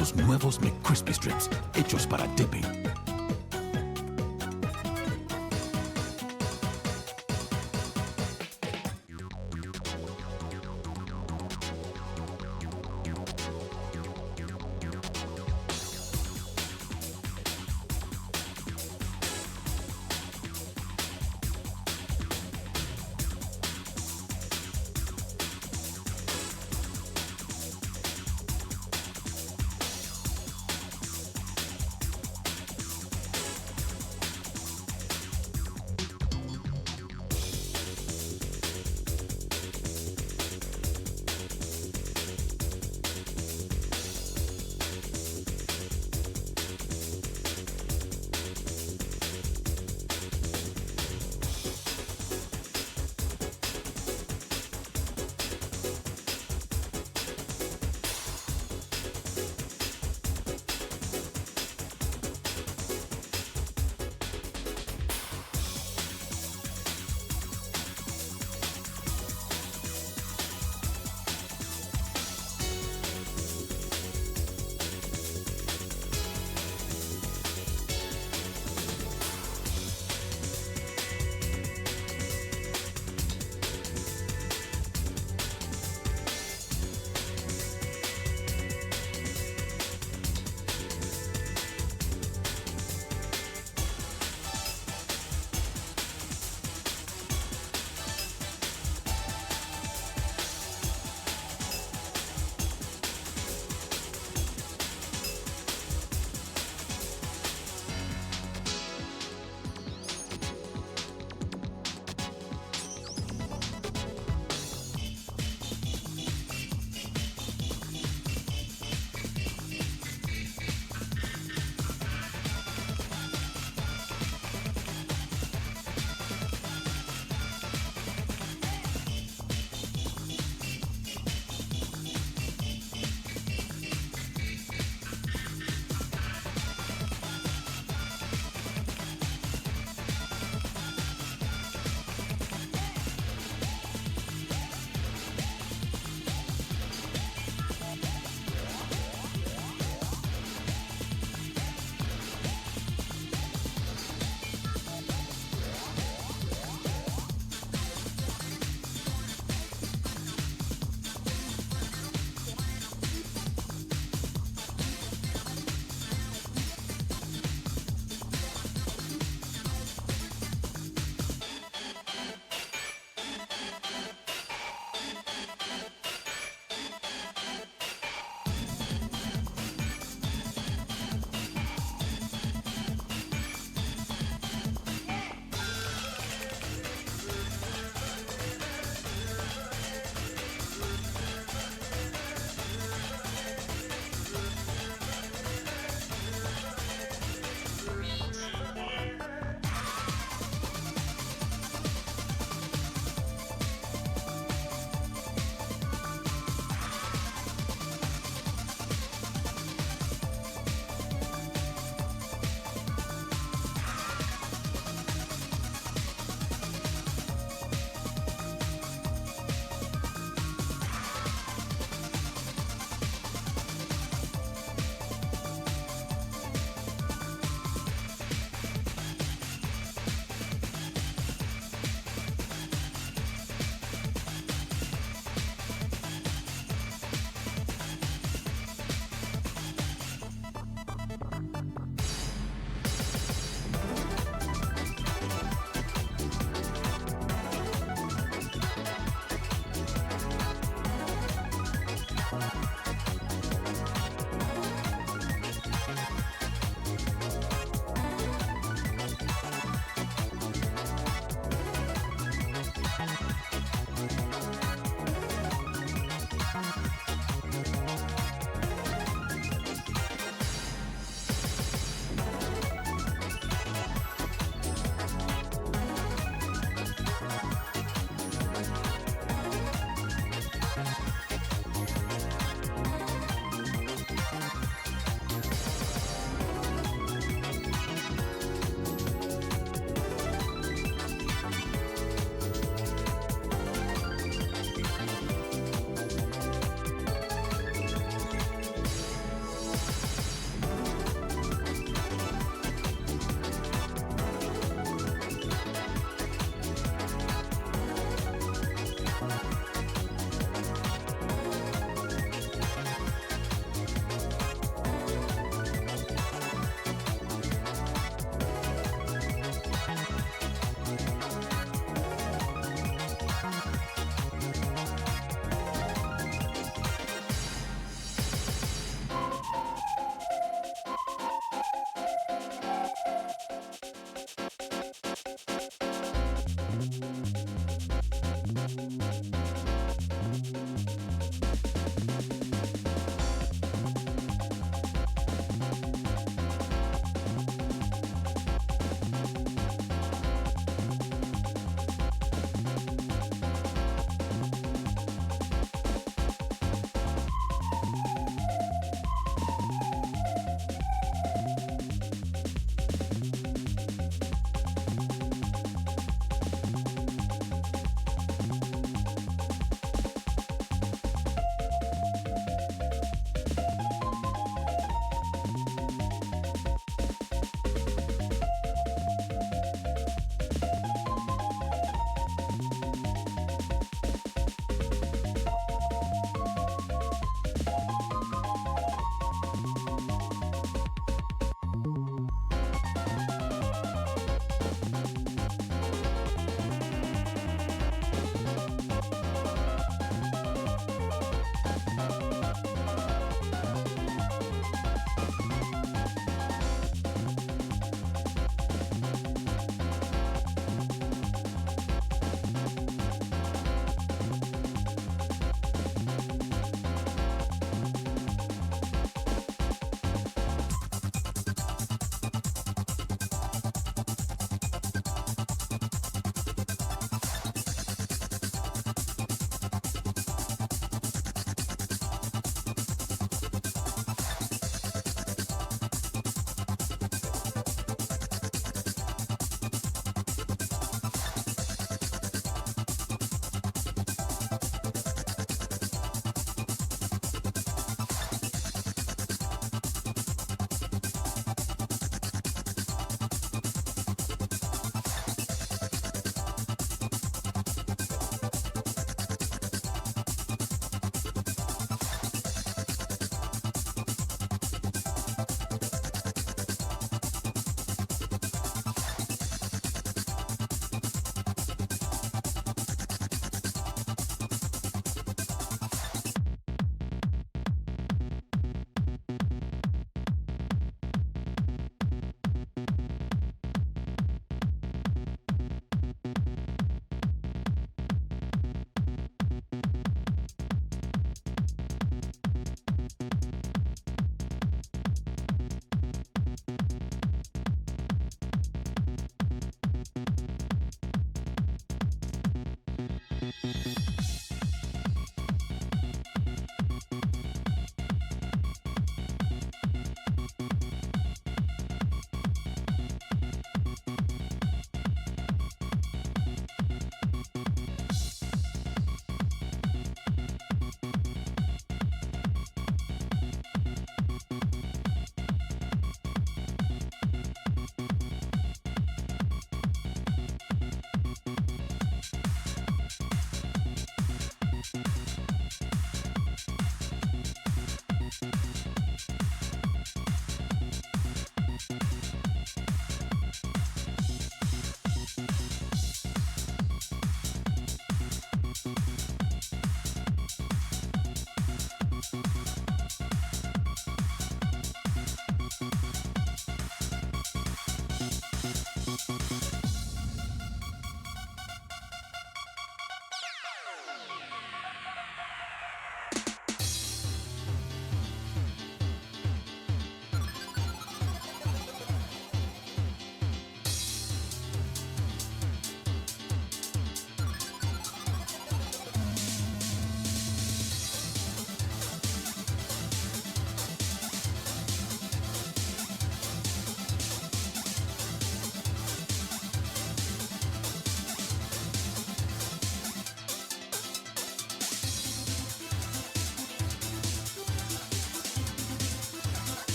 Los nuevos McCrispy Strips, hechos para dipping.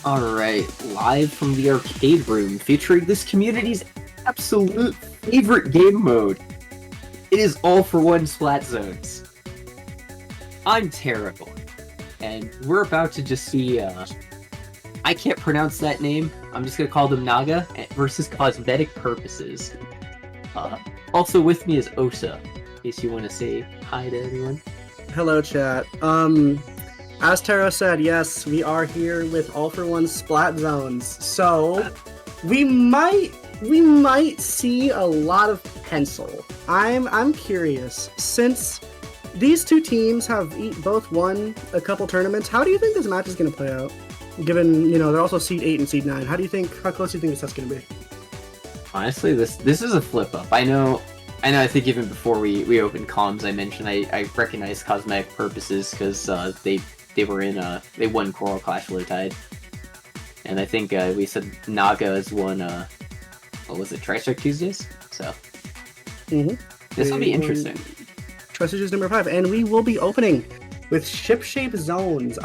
Alright, live from the arcade room, featuring this community's absolute favorite game mode. It is all for one Splat Zones. I'm terrible, and we're about to just see, I can't pronounce that name, I'm just gonna call them Naga, versus Cosmetic Purposes. Also with me is Osa, in case you want to say hi to everyone. Hello, chat. As Taro said, yes, we are here with All for One Splat Zones. So we might see a lot of pencil. I'm curious, since these two teams have both won a couple tournaments, how do you think this match is going to play out? Given, you know, they're also seed 8 and seed 9. How close do you think this set's going to be? Honestly, this is a flip up. I know. I think even before we opened comms, I mentioned I recognize Cosmetic Purposes because they were in they won Coral Clash Low Tide, and I think we said Naga has won what was it, Tri-Strike Tuesdays? So this will be interesting. Tri-Strike Tuesdays number 5, and we will be opening with Ship Shape Zones.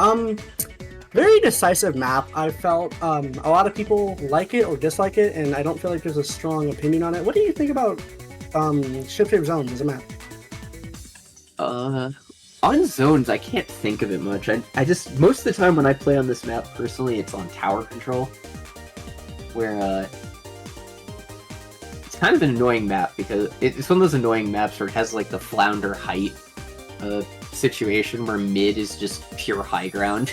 Very decisive map. I felt a lot of people like it or dislike it, and I don't feel like there's a strong opinion on it. What do you think about Ship Shape Zones as a map? On zones, I can't think of it much. I just, most of the time when I play on this map, personally, it's on tower control, where it's kind of an annoying map because it's one of those annoying maps where it has like the flounder height situation where mid is just pure high ground.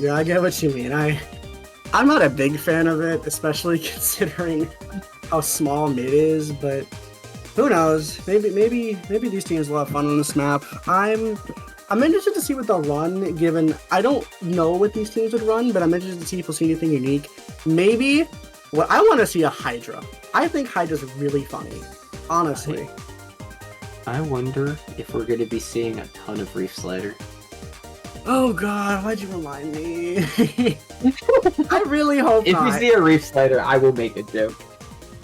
Yeah, I get what you mean. I'm not a big fan of it, especially considering how small mid is, but who knows? Maybe these teams will have fun on this map. I'm interested to see what they'll run, given I don't know what these teams would run, but I'm interested to see if we'll see anything unique. Maybe what I want to see a Hydra. I think Hydra's really funny, honestly. I wonder if we're going to be seeing a ton of Reef Slider. Oh god, why'd you remind me? I really hope if not. If we see a Reef Slider, I will make a joke.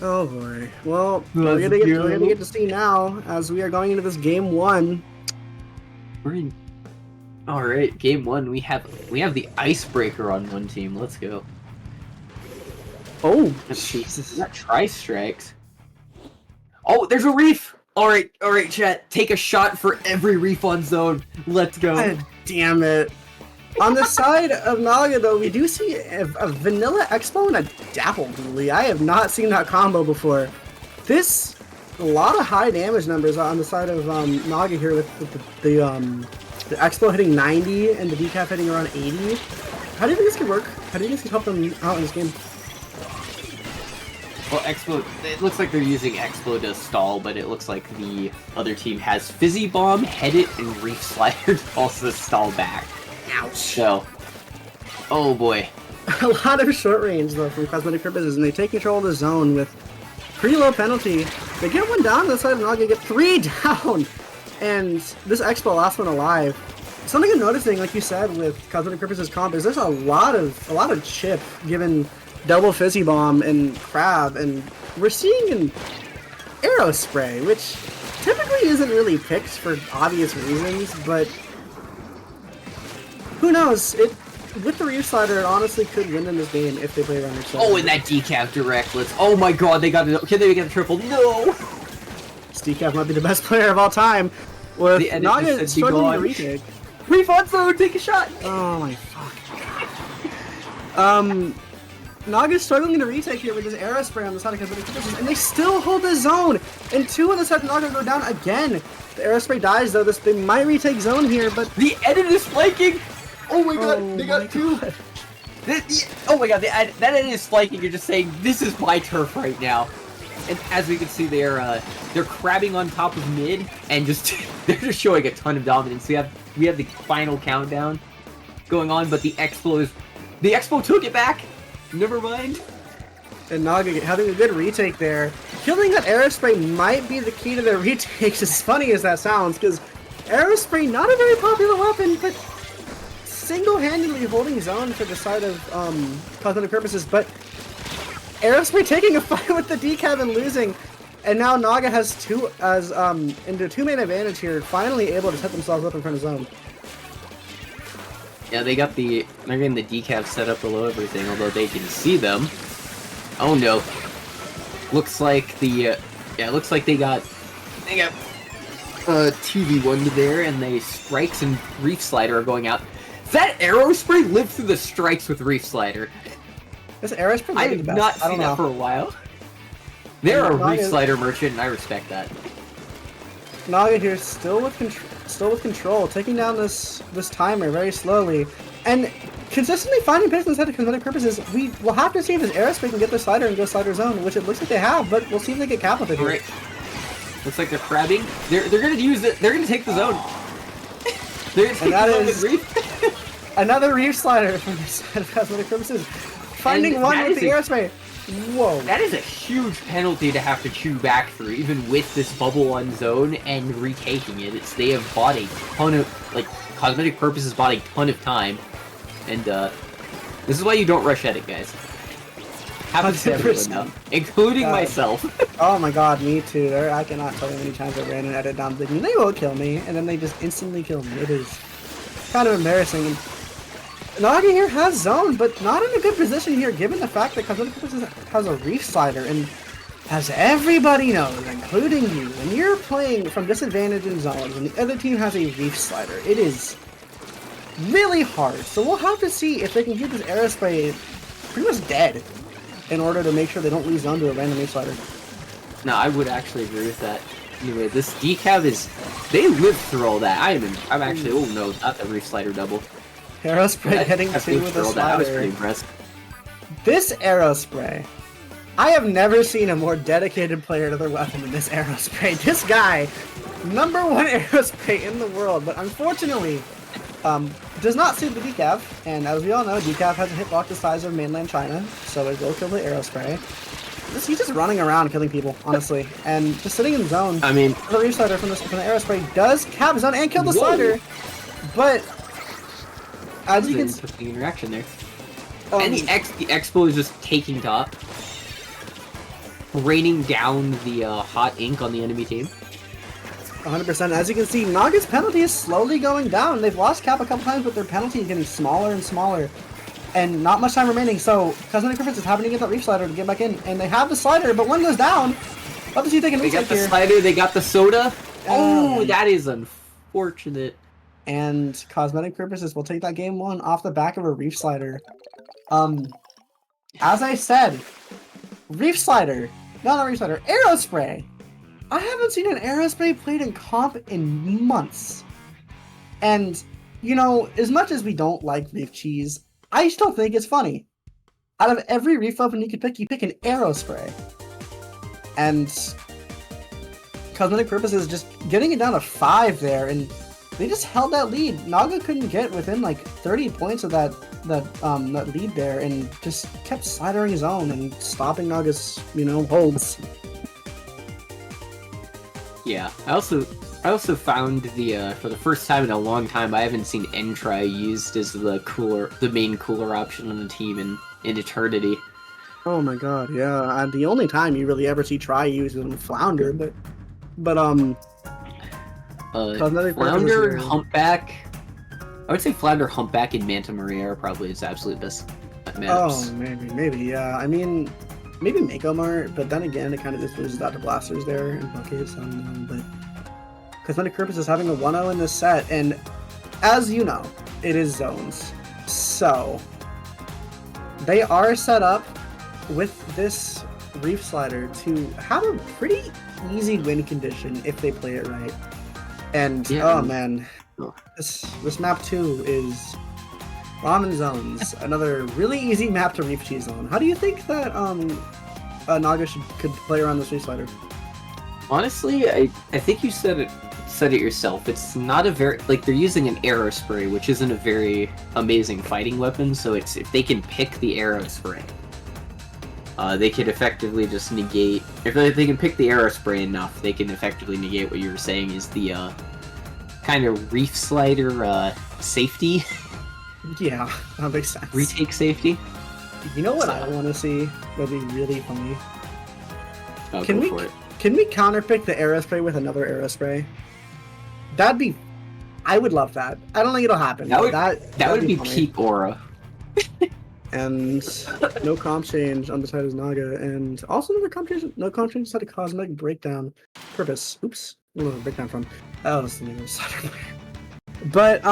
Oh boy. Well, we're gonna get to see now as we are going into this game 1. We're in. All right, game 1. We have the Icebreaker on one team. Let's go. Oh, Jesus! Not Tri-Strikes. Oh, there's a Reef. All right, chat. Take a shot for every Reef on zone. Let's go. God damn it. On the side of Naga, though, we do see a Vanilla Expo and a Dapple Dually. I have not seen that combo before. A lot of high damage numbers on the side of Naga here with the Expo hitting 90 and the Decaf hitting around 80. How do you think this could work? How do you think this could help them out in this game? Well, Expo, it looks like they're using Expo to stall, but it looks like the other team has Fizzy Bomb, Head It, and Reef Slider also stall back. Ouch. So, oh boy. A lot of short range, though, from Cosmetic Purposes, and they take control of the zone with pretty low penalty. They get one down to the side of Naga, get 3 down! And this Expo, last one alive. Something I'm noticing, like you said, with Cosmetic Purposes comp, is there's a lot of chip given double Fizzy Bomb and Crab, and we're seeing an Arrow Spray, which typically isn't really picked for obvious reasons, but who knows? With the Reef Slider, it honestly could win in this game if they play around Reef Slider. Oh, and that Decaf Directless. Oh my god, they got it. Can they get a triple? No! This Decaf might be the best player of all time. With Naga struggling to retake. Reef on zone, take a shot! Oh my fuck. Naga's struggling to retake here with his Arrow Spray on the side of Cosmetic Purposes, and they still hold the zone! And 2 on the side of Naga go down again! The Arrow Spray dies, though. They might retake zone here, but the edit is flanking! Oh my god, they got 2! Oh my god, that edit is flanking. You're just saying, this is my turf right now. And as we can see, they're crabbing on top of mid, and just they're just showing a ton of dominance. We have the final countdown going on, but the Expo took it back! Never mind. And Naga having a good retake there. Killing that Arrow Spray might be the key to their retakes, as funny as that sounds, because Arrow Spray, not a very popular weapon, but single-handedly holding zone for the side of Cosmetic Purposes, but Arrow Spray taking a fight with the Decaf and losing, and now Naga has into 2-man advantage here, finally able to set themselves up in front of zone. Yeah, they're getting the decals set up below everything, although they can see them. Oh no. Looks like looks like they got TV1 there, and the strikes and Reef Slider are going out. Does that Arrow Spray live through the strikes with Reef Slider? This Arrow Spray I have not seen that for a while. They're a Reef Slider merchant, and I respect that. Naga here, still with control, taking down this timer very slowly, and consistently finding pistons head to cosmetic purposes. We will have to see if this Aerospray can get their slider and go slider zone, which it looks like they have, but we'll see if they get capped with it here. Right. Looks like they're crabbing. They're gonna use it. They're gonna take the zone. They're gonna take the zone Reef. Another Reef Slider from the side of cosmetic purposes. Finding one with the Aerospray. Whoa. That is a huge penalty to have to chew back through, even with this bubble on zone and retaking it. They have bought a ton of, like, cosmetic purposes bought a ton of time. And, this is why you don't rush at it, guys. Happens to everyone now, including myself. Oh my god, me too. I cannot tell you how many times I ran and edit down thinking they will kill me, and then they just instantly kill me. It is kind of embarrassing. And Naga here has zone, but not in a good position here, given the fact that Cosmetic Purposes has a Reef Slider, and as everybody knows, including you, when you're playing from disadvantage in zones, and the other team has a Reef Slider, it is really hard. So we'll have to see if they can keep this Aerospray pretty much dead in order to make sure they don't lose zone to a random Reef Slider. No, I would actually agree with that. Anyway, this decav they lived through all that. I'm actually, oh no, not the Reef Slider double. Aerospray heading two with a slider. I was pretty impressed. This Aerospray, I have never seen a more dedicated player to their weapon than this Aerospray. This guy, #1 Aerospray in the world, but unfortunately, does not suit the decav. And as we all know, decav has a hitbox the size of mainland China, so it will kill the Aerospray. He's just running around killing people, honestly, and just sitting in zone. I mean, the Reef Slider from the Aerospray does cap zone and kill the slider, but as you can see, the interaction there. And the Expo is just taking top, raining down the hot ink on the enemy team. 100%. As you can see, Naga's penalty is slowly going down. They've lost cap a couple times, but their penalty is getting smaller and smaller, and not much time remaining. So Cosmetic Purpose is having to get that Reef Slider to get back in, and they have the slider, but one goes down. Let me see if they can They got the here. slider. They got the soda. Oh, that is unfortunate. And Cosmetic Purposes will take that game one off the back of a Reef Slider. As I said, Reef Slider, not a Reef Slider, Aerospray. I haven't seen an Aerospray played in comp in months. And, you know, as much as we don't like Reef Cheese, I still think it's funny. Out of every Reef weapon you pick an Aerospray. And Cosmetic Purposes just getting it down to 5 there, and they just held that lead. Naga couldn't get within like 30 points of that lead there, and just kept slidering his own and stopping Naga's, holds. Yeah, I also found for the first time in a long time, I haven't seen N-Try used as the main cooler option on the team in eternity. Oh my god, yeah. And the only time you really ever see Try used is on Flounder, but Flounder, Humpback. I would say Flounder, Humpback, and Manta Maria are probably his absolute best maps. Oh, maybe, yeah. I mean, maybe Mako-Mart, but then again, it kind of just loses out to Blasters there and Buckets. I don't know, but Cosmetic Purpose is having a 1-0 in this set, and as you know, it is zones. So, they are set up with this Reef Slider to have a pretty easy win condition if they play it right. And oh man, this map 2 is Ramen Zones, another really easy map to Reef Cheese on. How do you think that Naga could play around this Reef Slider? Honestly, I think you said it yourself. It's not a very, they're using an Aerospray, which isn't a very amazing fighting weapon. So if they can pick the Aerospray, they could effectively just negate. If they can pick the Aerospray enough, they can effectively negate what you were saying is the kind of Reef Slider safety. Yeah, that makes sense. Retake safety. You know what I want to see? That'd be really funny. Oh, can we counterpick the Aerospray with another Aerospray? That'd be I would love that. I don't think it'll happen. That would that'd be funny. peak aura. And no comp change on the side of Naga, and also no comp change on the cosmetic breakdown purpose. Oops, where was the breakdown from? Oh, that's the name of the side. But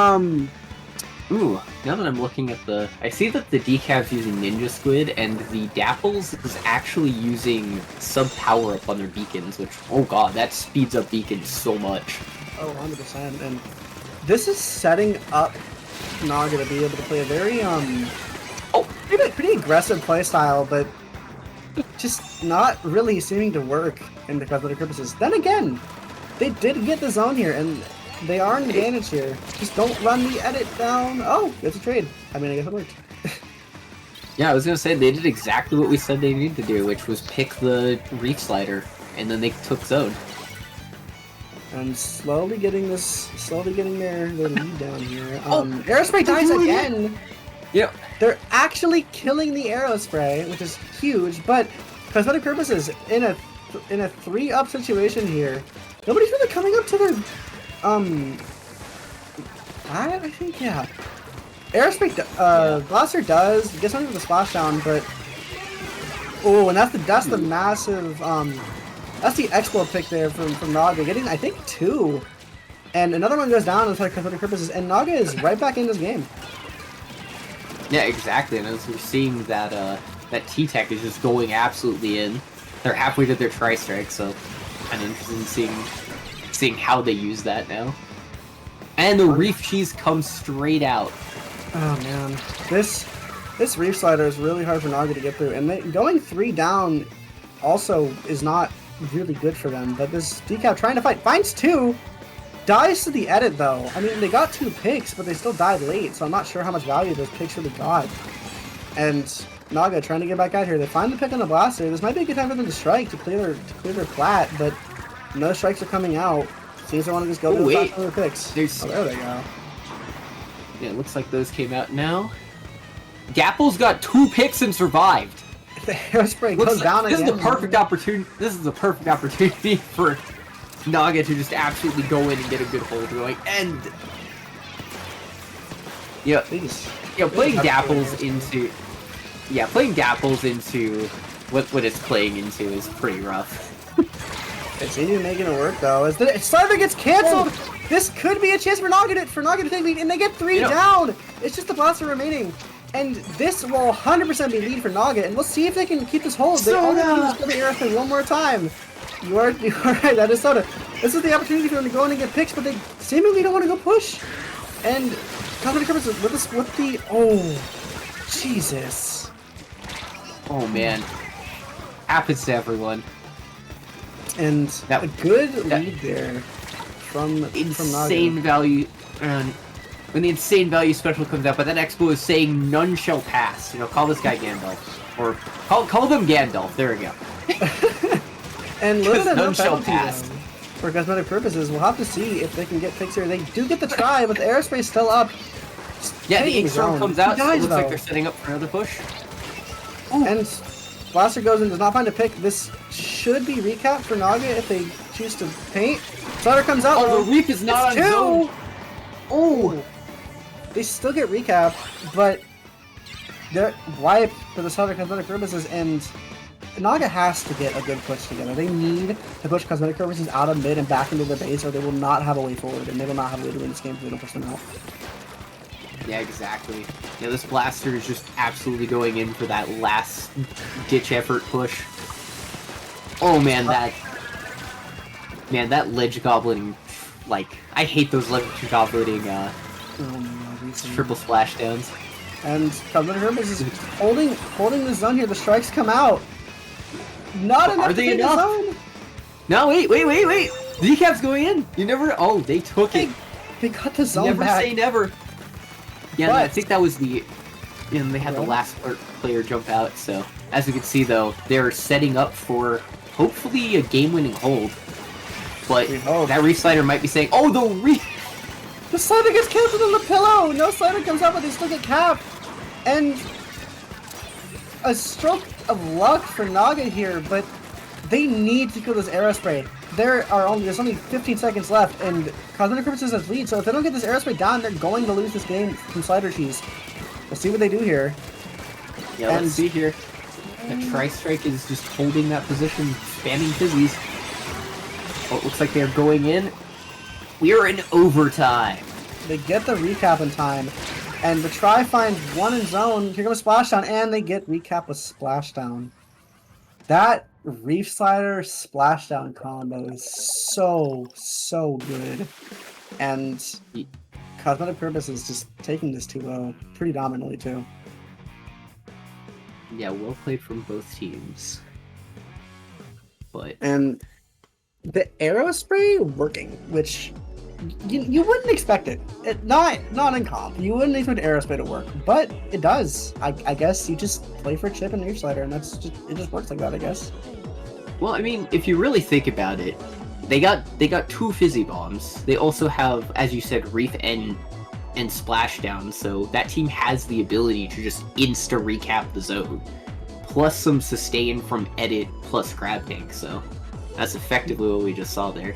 Ooh, now that I'm looking at I see that the decav's using Ninja Squid, and the Dapples is actually using sub power up on their beacons, which, oh god, that speeds up beacons so much. oh, 100%. And this is setting up Naga to be able to play a very pretty aggressive playstyle, but just not really seeming to work in the cosmetic purposes. Then again, they did get the zone here, and they are an advantage here. Just don't run the edit down. Oh, it's a trade. I mean, I guess it worked. Yeah, I was gonna say, they did exactly what we said they needed to do, which was pick the Reef Slider, and then they took zone. And slowly getting their lead down here. Aerospray dies again! Yep. They're actually killing the Aerospray, which is huge, but cosmetic purposes, in a 3-up situation here, nobody's really coming up to their I think, yeah. Aerospray, Blaster does get something with the splashdown, but oh, and that's the massive that's the explode pick there from Naga, getting I think 2, and another one goes down for cosmetic purposes, and Naga is right back in this game. Yeah, exactly, and as we're seeing that that T-Tech is just going absolutely in. They're halfway to their tri-strike, so kind of interested in seeing how they use that now. And the Reef Cheese comes straight out. Oh man, this Reef Slider is really hard for Naga to get through, and going 3 down also is not really good for them. But this Decal trying to fight, finds 2, dies to the edit though. I mean, they got 2 picks, but they still died late, so I'm not sure how much value those picks really got. And Naga trying to get back out here. They find the pick on the Blaster. This might be a good time for them to strike to clear their Splat, but no strikes are coming out. Seems they want to just go to the top of their picks. Oh, there they go. Yeah, it looks like those came out now. Dapple's got 2 picks and survived. The Aerospray goes down again. This is the perfect opportunity. This is the perfect opportunity for Naga to just absolutely go in and get a good hold going. And playing Dapples into what it's playing into is pretty rough. It's even making it work though. As the Slider gets canceled, this could be a chance for Naga to take lead, and they get 3 down. It's just the Blaster remaining, and this will 100% be lead for Naga, and we'll see if they can keep this hold. They only need to go to Aerosmith one more time. You are right. That is Soda. This is the opportunity for them to go in and get picks, but they seemingly don't want to go push. And Cosmetic Purpose with the Jesus. Oh man, happens to everyone. And a good lead there from insane value. When the insane value special comes out, but that Expo is saying none shall pass. You know, call this guy Gandalf, or call them Gandalf. There we go. And look at none shall pass. For cosmetic purposes, we'll have to see if they can get picks here. They do get the try, but the Aerospace still up. Yeah, the Ink Storm comes out, so it looks like they're setting up for another push. Ooh. And Blaster goes and does not find a pick. This should be recap for Naga if they choose to paint. Slider comes out. Oh, the Reef is not on zone. Oh, they still get recap, but they're wipe for the Slider cosmetic purposes, and Naga has to get a good push together. They need to push cosmetic purposes out of mid and back into their base, or they will not have a way forward, and they will not have a way to win this game if they don't push them out. Yeah, exactly. Yeah, this Blaster is just absolutely going in for that last ditch effort push. Oh man, that Ledge Goblin, like, I hate those Ledge Goblining triple splashdowns. And Cosmetic Purpose is holding the zone here. The strikes come out. Not enough. Are they enough? No, wait. Decap's going in. You never. Oh, they took it. They got the zone never back. Say never. Yeah, no, I think that was the. And they had the last player jump out. So as we can see, though, they're setting up for hopefully a game-winning hold. But that Reef Slider might be saying, "Oh, the Slider gets canceled on the pillow. No Slider comes out, but they still get capped." And a stroke of luck for Naga here, but they need to kill this Aerospray. there's only 15 seconds left, and Cosmetic Purposes has lead. So if they don't get this aerospace down, they're going to lose this game from Slider Cheese. We'll see what they do here. Yeah, let's see here. The Tri-Strike is just holding that position, spamming fizzies. Oh, it looks like they're going in. We're in overtime. They get the recap in time, and the Tri finds one in zone. Here comes Splashdown, and they get recap with Splashdown. That Reef Slider Splashdown combo is so good. And Cosmetic Purpose is just taking this 2-0 pretty dominantly, too. Yeah, well played from both teams. But And the Aerospray working, which you wouldn't expect it. Not in comp. You wouldn't expect Aerospray to work, but it does. I guess you just play for Chip and Reef Slider, and it just works like that, I guess. well, I mean, if you really think about it, they got 2 fizzy bombs. They also have, as you said, Reef and Splashdown, so that team has the ability to just insta recap the zone, plus some sustain from Edit plus Crab Tank. So that's effectively what we just saw there.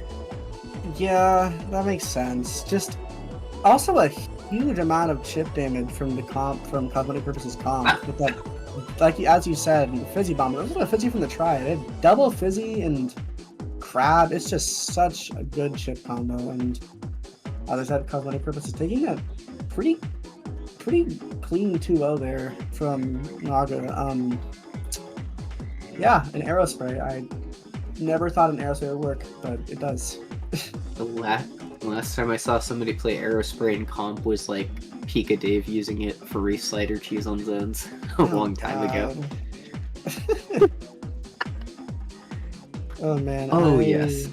Yeah, that makes sense. Just also a huge amount of chip damage from the Cosmetic Purposes comp. With that, like as you said, Fizzy Bomb. It was a Fizzy from the Tri. They had double Fizzy and Crab. It's just such a good chip combo. And as I said, Cosmetic Purposes taking a pretty clean 2-0 there from Naga. Yeah, an Aerospray. I never thought an Aerospray would work, but it does. The last time I saw somebody play Aerospray in comp was like Pika Dave using it for Reef Slider cheese on zones a long time ago. Oh man. Yes.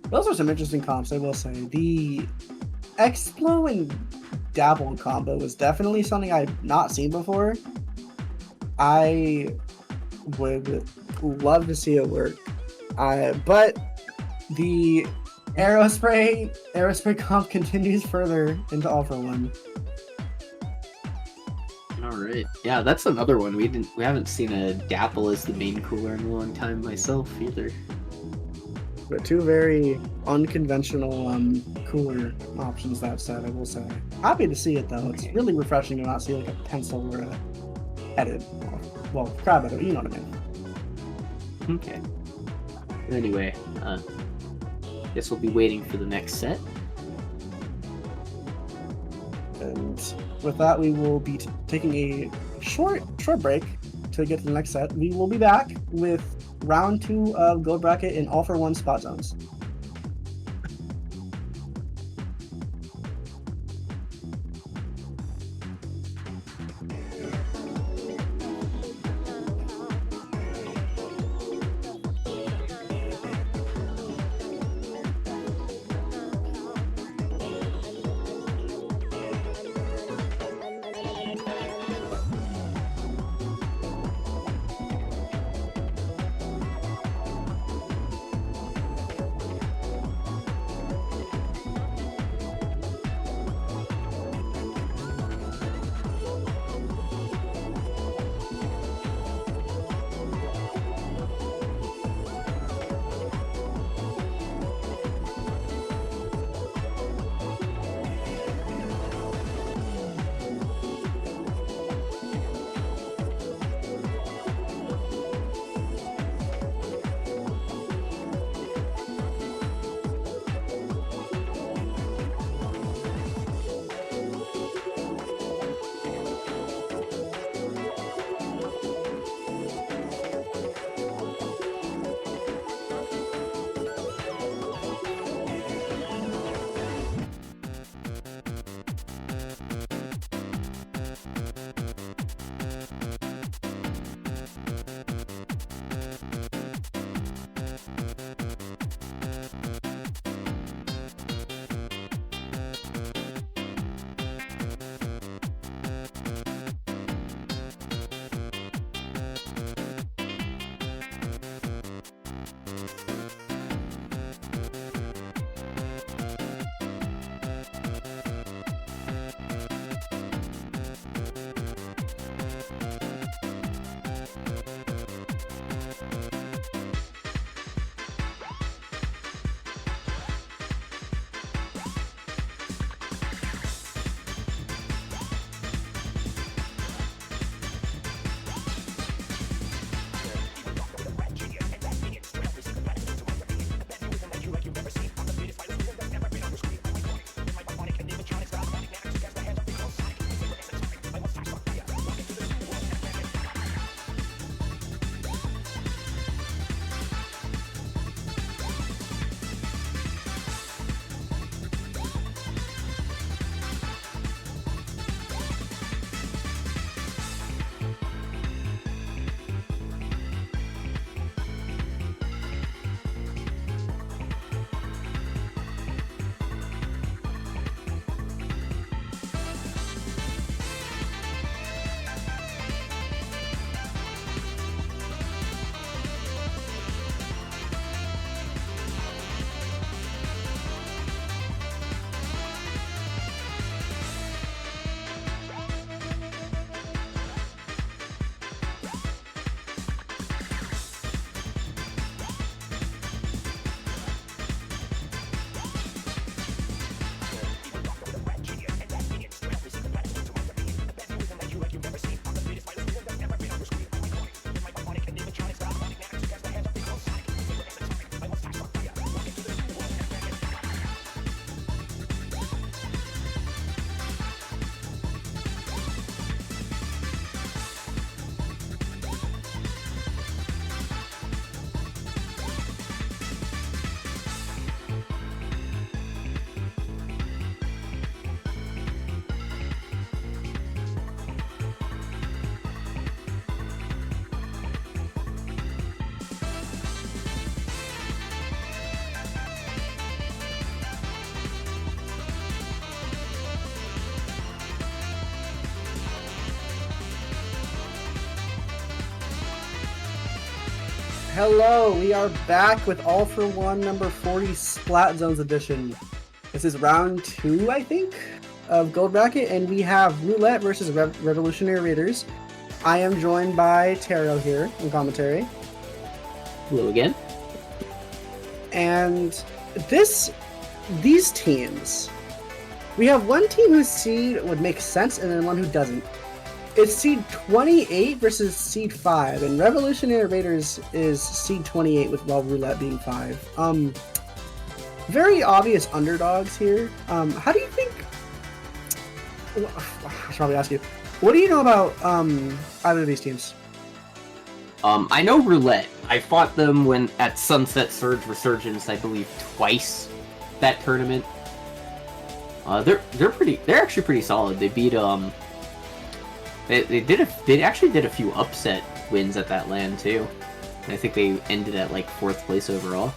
Those are some interesting comps, I will say. The Explo and Dabble combo was definitely something I've not seen before. I would love to see it work. But the Aerospray comp continues further into All for One. Alright. Yeah, that's another one. We haven't seen a Dapple as the main cooler in a long time myself either. But 2 very unconventional cooler options, that said, I will say. Happy to see it though. It's really refreshing to not see like a pencil or a edit. Well, Crab edit, you know what I mean. Okay. Anyway, guess we'll be waiting for the next set. And with that, we will be taking a short break to get to the next set. We will be back with round 2 of Gold Bracket in All for One spot zones. Hello, we are back with All for One number 40 Splat Zones edition. This is round 2, I think, of Gold Bracket, and we have Roulette versus Revolutionary Raiders. I am joined by Taro here in commentary. Hello again. And these teams, we have one team whose seed would make sense and then one who doesn't. It's seed 28 versus seed 5, and Revolutionary Raiders is seed 28 with Roulette being 5. Very obvious underdogs here. How do you think... I should probably ask you. What do you know about either of these teams? I know Roulette. I fought them when at Sunset Surge Resurgence, I believe, twice that tournament. They're actually pretty solid. They beat They actually did a few upset wins at that LAN too. And I think they ended at like 4th place overall.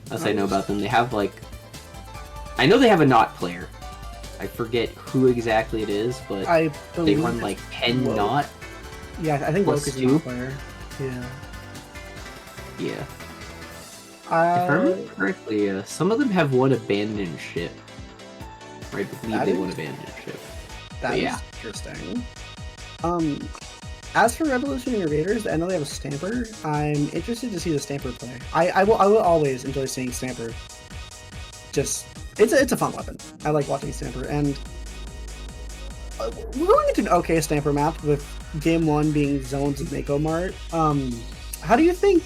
That's what I know about them. They have like, I know they have a knot player. I forget who exactly it is, but they run like 10 knot. Yeah, I think Woke is a knot player. Yeah. Yeah. If I remember correctly, some of them have one abandoned ship. Or I believe they won abandoned ship. That is interesting. As for Revolutionary Raiders, I know they have a Stamper. I'm interested to see the Stamper play. I will always enjoy seeing Stamper. It's a fun weapon. I like watching Stamper, and we're going into an okay Stamper map with game 1 being Zones of Mako Mart. How do you think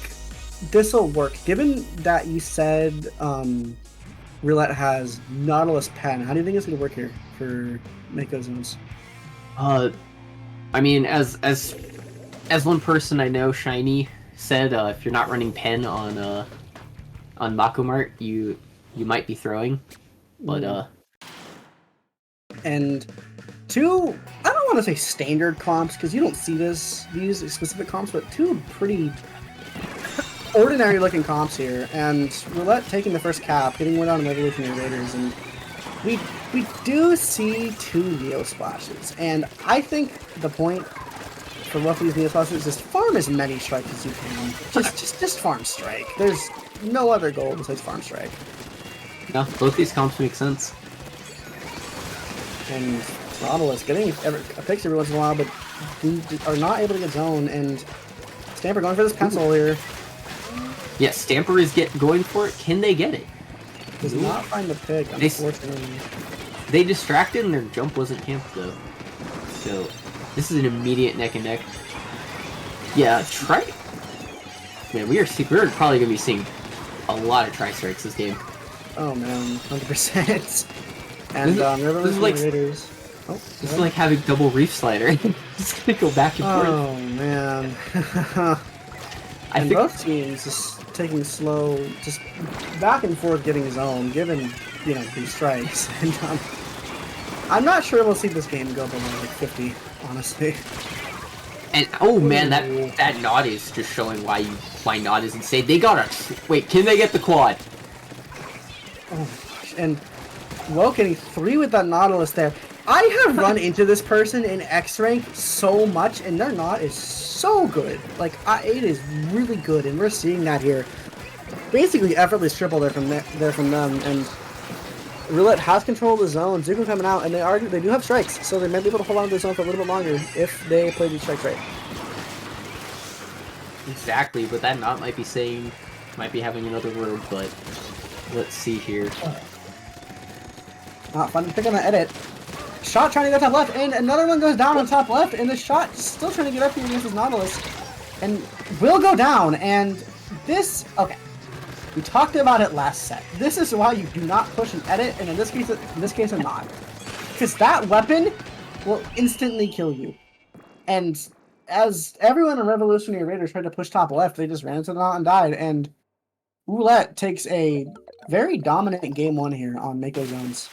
this will work? Given that you said Roulette has Nautilus Pen, how do you think it's going to work here for Mako Zones? I mean, as one person I know, Shiny, said, if you're not running Pen on Makomart, you might be throwing. But and two, I don't want to say standard comps because you don't see these specific comps, but two pretty ordinary looking comps here. And Roulette taking the first cap, getting one on Revolutionary Raiders, and we do see 2 Neo Splashes, and I think the point for both these Neo Splashes is farm as many strikes as you can. Just farm strike. There's no other goal besides farm strike. No, both these comps make sense. And Nautilus getting a picks every once in a while, but we are not able to get zone, and Stamper going for this pencil here. Yeah, Stamper is going for it. Can they get it? Does not find the pick, unfortunately. They distracted and their jump wasn't camped though. So this is an immediate neck and neck. Yeah, man, we're probably gonna be seeing a lot of tri-strikes this game. Oh man, 100%. And Revolutionary Raiders. This is like having double Reef Slider. It's gonna go back and forth. Oh man. I think both teams just taking slow, just back and forth getting zone, given, these strikes. And I'm not sure we'll see this game go below like 50, honestly. And oh man, that knot is just showing why knot is insane. They got wait, can they get the quad? Oh my gosh, and Woke getting 3 with that Nautilus there. I have run into this person in X rank so much, and their knot is so good. Like, it is really good, and we're seeing that here. Basically, effortless triple there from them, and Roulette has control of the zone. Zuko coming out, and they do have strikes, so they might be able to hold on to the zone for a little bit longer if they play these strikes right. Exactly, but that knot might be having another word, but let's see here. Not fun to pick on the edit. Shot trying to go top left, and another one goes down on top left, and the shot still trying to get up here against his Nautilus, and will go down, and this, okay. We talked about it last set. This is why you do not push an edit, and in this case a knot. Because that weapon will instantly kill you. And as everyone in Revolutionary Raiders tried to push top left, they just ran into the knot and died, and Roulette takes a very dominant game 1 here on Mako Zones.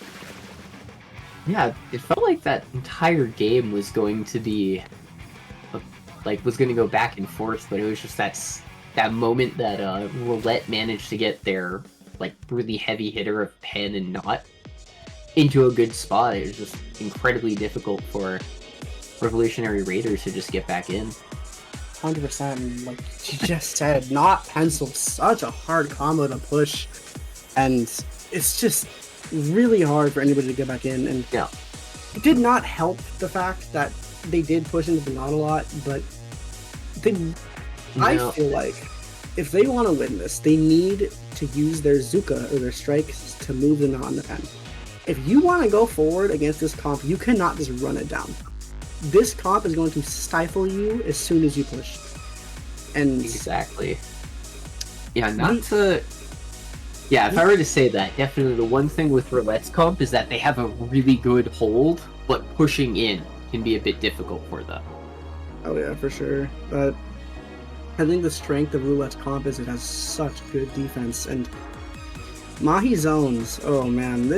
Yeah, it felt like that entire game was going to be, was going to go back and forth, but it was just that moment that Roulette managed to get their really heavy hitter of Pen and Knot into a good spot. It was just incredibly difficult for Revolutionary Raiders to just get back in. 100%. And like you just said, not pencil, such a hard combo to push, and it's just really hard for anybody to get back in. And Yeah. it did not help the fact that they did push into the knot a lot, but I feel like if they want to win this, they need to use their Zuka or their strikes to move the knot in the pen. If you want to go forward against this comp, you cannot just run it down. This comp is going to stifle you as soon as you push. And Exactly. Yeah, if I were to say that, definitely the one thing with Roulette's comp is that they have a really good hold, but pushing in can be a bit difficult for them. Oh yeah, for sure. But I think the strength of Roulette's comp is it has such good defense. And Mahi zones, oh man,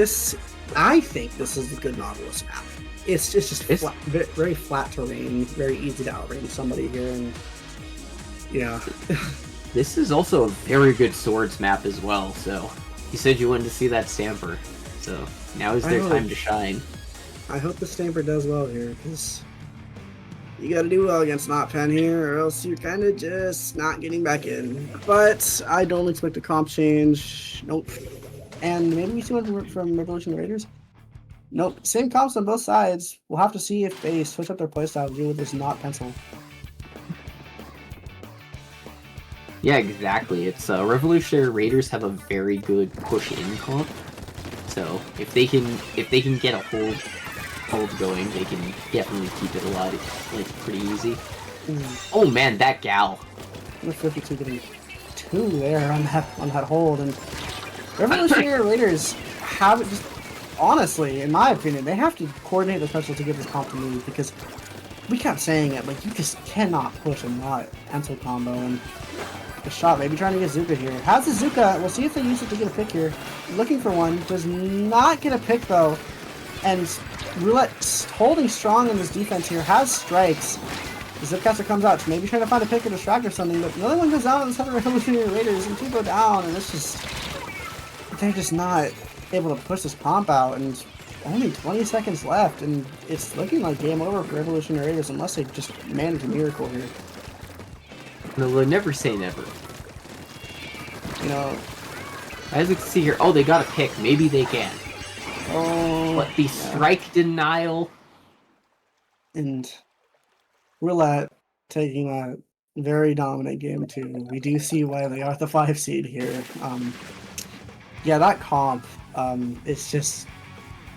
I think this is a good Nautilus map. It's just flat, very flat terrain, very easy to outrange somebody here, and yeah. This is also a very good swords map as well, so you said you wanted to see that Stamper, so now is their time to shine. I hope the Stamper does well here, because you gotta do well against Not Pen here, or else you're kind of just not getting back in. But I don't expect a comp change. Nope. And maybe we see one from Revolution Raiders? Nope. Same comps on both sides. We'll have to see if they switch up their playstyle to deal with this Not Pencil. Yeah, exactly. It's Revolutionary Raiders have a very good push-in comp, so if they can get a hold going, they can definitely keep it alive, like pretty easy. Oh man, that gal! 52 getting 2 there on that hold, and Revolutionary Raiders have just honestly, in my opinion, they have to coordinate the special to get this comp to move, because we kept saying it, like you just cannot push a not pencil combo. And the shot, maybe trying to get Zuka here. Has the Zuka, we'll see if they use it to get a pick here. Looking for one, does not get a pick though. And Roulette holding strong in this defense here, has strikes. The Zipcaster comes out, maybe trying to find a pick or distract or something, but the other one goes down on the 7 Revolutionary Raiders, and 2 go down, and it's just, they're just not able to push this comp out, and only 20 seconds left, and it's looking like game over for Revolutionary Raiders unless they just manage a miracle here. No, we'll never say never. You know, as we can see here, oh, they got a pick. Maybe they can. oh, But the strike denial. And Roulette taking a very dominant game too. We do see why they are the 5 seed here. Yeah, that comp, it's just,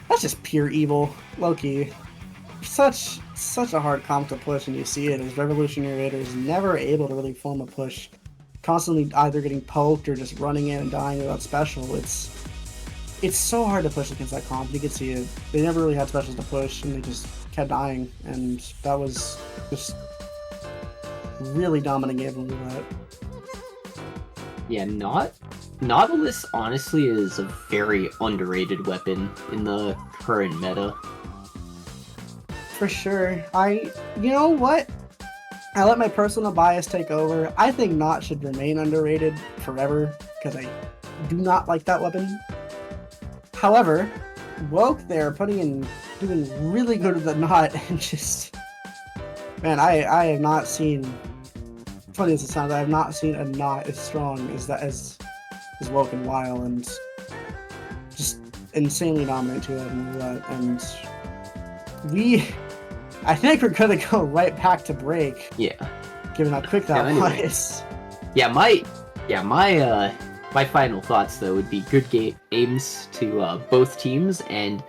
that's just pure evil, low-key. Such a hard comp to push, and you see it as Revolutionary Raiders never able to really form a push, constantly either getting poked or just running in and dying without special. It's so hard to push against that comp. You can see it. They never really had specials to push, and they just kept dying, and that was just really dominant game from Roulette. Yeah, Nautilus honestly is a very underrated weapon in the current meta. For sure. You know what? I let my personal bias take over. I think Knot should remain underrated forever, because I do not like that weapon. However, Woke there doing really good with the Knot, and just, man, I have not seen, funny as it sounds, I have not seen a Knot as strong as Woke in a while, and just insanely dominant to it, and I think we're gonna go right back to break. Yeah. Given how quick that was. Yeah, my final thoughts though would be good games to both teams, and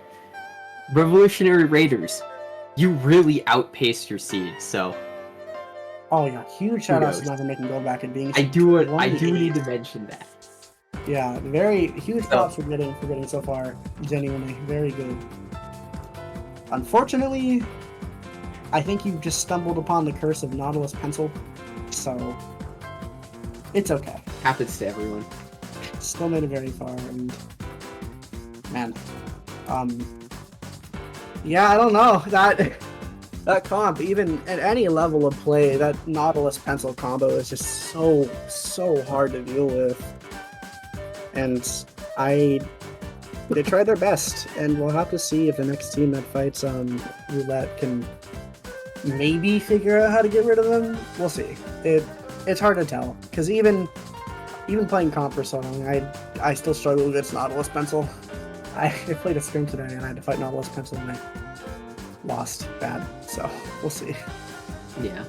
Revolutionary Raiders, you really outpaced your seed, so. Oh yeah, huge shout outs to Nothing Making Go Back and being. I do need to mention that. Yeah, very huge props for getting so far. Genuinely, very good. Unfortunately, I think you just stumbled upon the curse of Nautilus Pencil, so it's okay. Happens to everyone. Still made it very far, and man, yeah, I don't know, that comp, even at any level of play, that Nautilus Pencil combo is just so hard to deal with, and they tried their best, and we'll have to see if the next team that fights Roulette can maybe figure out how to get rid of them. We'll see. It's hard to tell because even playing comp for so long, I still struggle against Nautilus Pencil. I played a scrim today and I had to fight Nautilus Pencil and I lost bad. So we'll see. Yeah.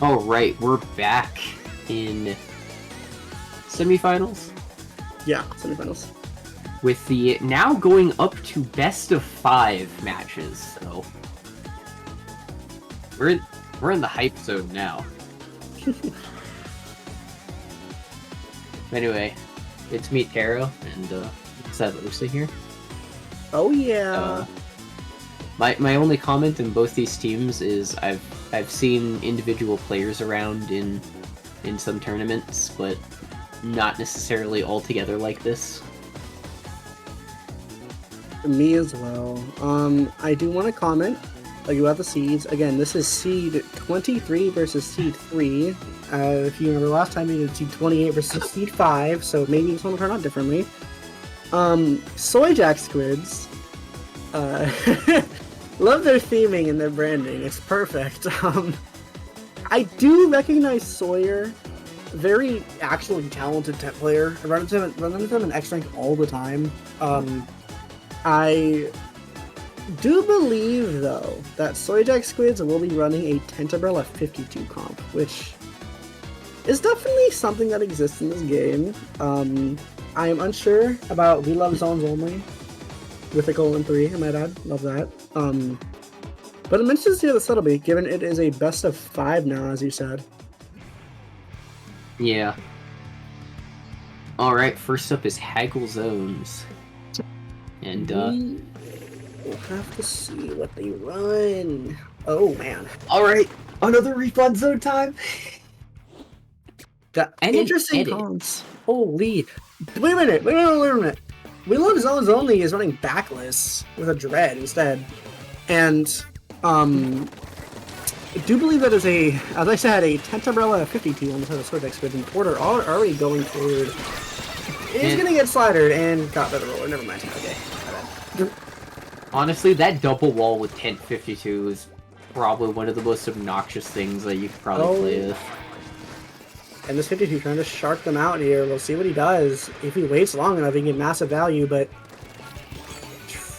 All right, we're back in semifinals Yeah, semifinals. with the now going up to best of 5 matches. So we're in the hype zone now. Anyway, it's me, Taro, and is that Lucy here? Oh yeah. My only comment in both these teams is I've seen individual players around in some tournaments, but not necessarily all together like this. Me as well. I do want to comment about the seeds. Again, this is seed 23 versus seed 3. If you remember last time, we did seed 28 versus seed 5, so maybe this one will turn out differently. Soy Jack Squids. Love their theming and their branding. It's perfect. I do recognize Sawyer. Very actually talented tech player. I run into him in X rank all the time. I do believe though that Soyjack Squids will be running a Tentabella 52 comp, which is definitely something that exists in this game. I am unsure about We Love Zones Only with a colon 3, I might add. Love that. But it mentions here the subtlety, given it is a best of 5 now, as you said. Yeah. Alright, first up is Haggle Zones. And, we'll have to see what they run. Oh, man. Alright, another refund zone time! Interesting comps. Holy. Wait a minute. We Love Zones Only is running Backless with a Dread instead. And, I do believe that is as I said, a Tentabella 52 on the side of Sword Squid, and Porter already going forward. He's gonna get slidered and got better roller. Never mind. Okay. Honestly, that double wall with Tent 52 is probably one of the most obnoxious things that you could probably play with. And this 52 trying to shark them out here. We'll see what he does. If he waits long enough, he can get massive value, but...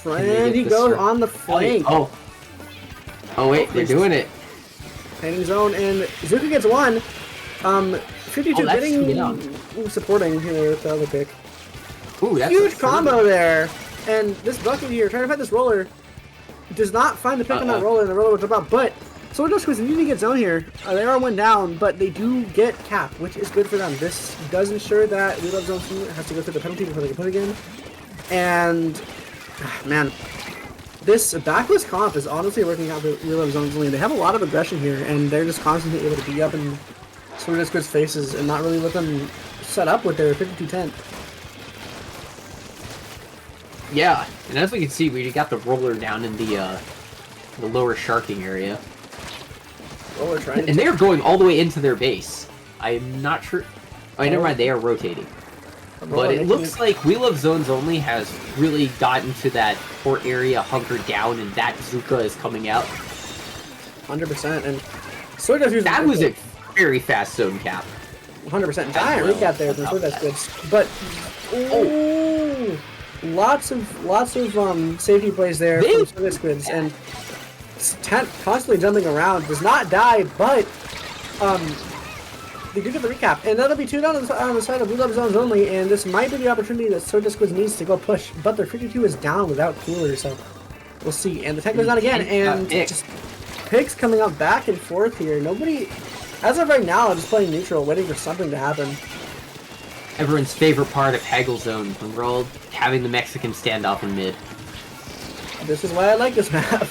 And he goes on the flank. Oh wait, they're doing it. Painting zone, and Zuka gets one. 52 getting supporting here with the other pick. Ooh, that's huge combo there. And this bucket here, trying to find this roller, does not find the pick on that roller, and the roller was about. But Sword Dust Squids need to get zone here. They are one down, but they do get cap, which is good for them. This does ensure that We Love Zone has to go through the penalty before they can put it again. And man, this backless comp is honestly working out for We Love Zones Only. They have a lot of aggression here, and they're just constantly able to beat up in Sword Dust Squids' faces and not really let them set up with their 52 tent. Yeah, and as we can see, we got the roller down in the lower sharking area. Roller trying and they're going all the way into their base. I'm not sure... Oh, never mind, they are rotating. But it looks like We Love Zones Only has really gotten to that port area hunkered down, and that Zuka is coming out. 100%, and Sword Dust that was a very fast zone cap. 100% giant recap there from Sword Dust Squids. But lots of safety plays there from Sword Dust Squids, and Tent constantly jumping around, does not die, but they do get the recap, and that'll be 2 down on the side of We Love Zones Only, and this might be the opportunity that Sword Dust Squids needs to go push, but their 52 is down without cooler, so we'll see. And the tech goes down again, and just picks coming up back and forth here. Nobody, as of right now, just playing neutral, waiting for something to happen. Everyone's favorite part of Haggle Zone, when we're all having the Mexican standoff in mid. This is why I like this map.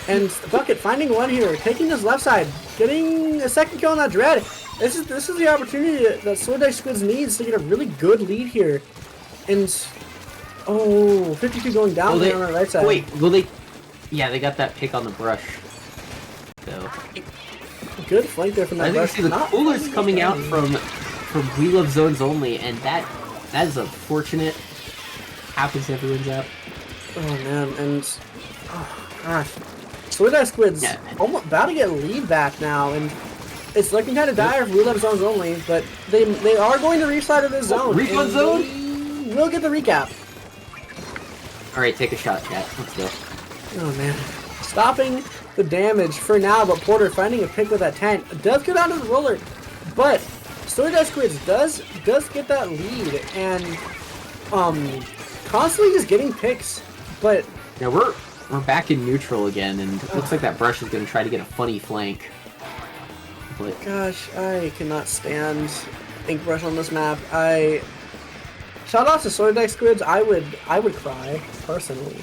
And Bucket finding one here, taking this left side, getting a second kill on that Dread. This is the opportunity that Sword Dust Squids needs to get a really good lead here. And 52 going down there on the right side. Wait, will they? Yeah, they got that pick on the brush. So good flank there from that brush. I think the cooler's coming out from We Love Zones Only, and that is unfortunate. Happens to everyone's out. Oh man, and gosh. Sword Dust Squids almost about to get a lead back now, and it's looking kind of dire for We Love Zones Only, but they are going to reslide to this zone. Refund zone? We'll get the recap. Alright, take a shot, chat. Let's go. Oh man. Stopping the damage for now, but Porter finding a pick with that tank. Does go down to the roller, but Stardust Squids does get that lead, and constantly just getting picks, but... Now we're back in neutral again, and it looks like that brush is going to try to get a funny flank. But... Gosh, I cannot stand Ink Brush on this map. Shout out to Sword Squids, I would cry, personally.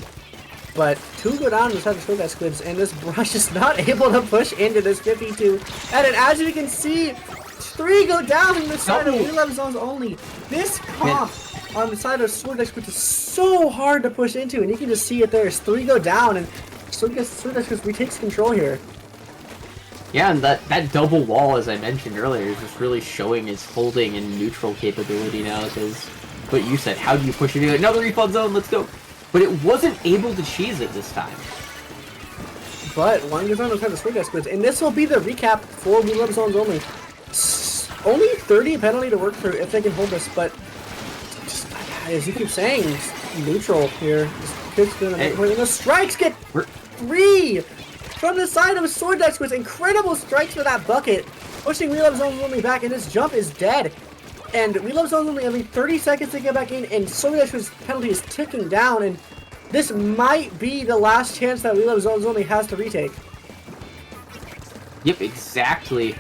But 2 go down inside the Sword Squids, and this brush is not able to push into this 52. And then as you can see, 3 go down in the side of We Love Zones only. This comp on the side of Sword Squids is so hard to push into, and you can just see it there. 3 go down, and Sword Squids retakes control here. Yeah, and that double wall, as I mentioned earlier, is just really showing its holding and neutral capability now, because what you said, how do you push it in? Another refund zone, let's go! But it wasn't able to cheese it this time. But 1 goes on to the Sword Squids, and this will be the recap for We Love Zones only. Only 30 penalty to work through if they can hold this, but just, as you keep saying, neutral here. This kid's gonna make the strikes get 3 from the side of Sword Squids. Incredible strikes for that bucket, pushing We Love Zones only back, and this jump is dead. And We Love Zones only having 30 seconds to get back in, and Sword Squids penalty is ticking down, and this might be the last chance that We Love Zones only has to retake. Yep, exactly.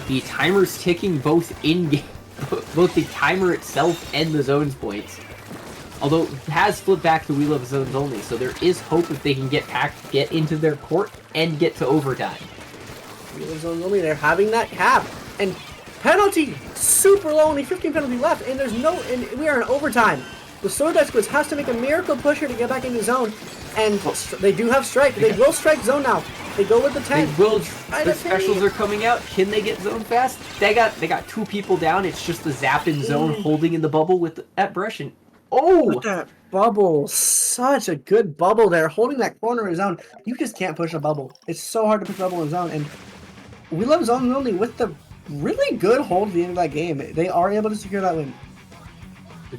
The timer's ticking both in-game, both the timer itself and the zones points. Although it has flipped back to We Love Zones only, so there is hope if they can get into their court and get to overtime. We Love Zones only, they're having that cap, and penalty super low, only 15 penalty left, and we are in overtime. The Sword Squids has to make a miracle pusher to get back in the zone, and they do have strike. They will strike zone now. They go with the tank. They will. The specials are coming out. Can they get zone fast? They got 2 people down. It's just the zap in zone holding in the bubble with that brush. And that bubble, such a good bubble there, holding that corner in zone. You just can't push a bubble. It's so hard to push a bubble in zone, and We Love Zone only with the really good hold at the end of that game. They are able to secure that win.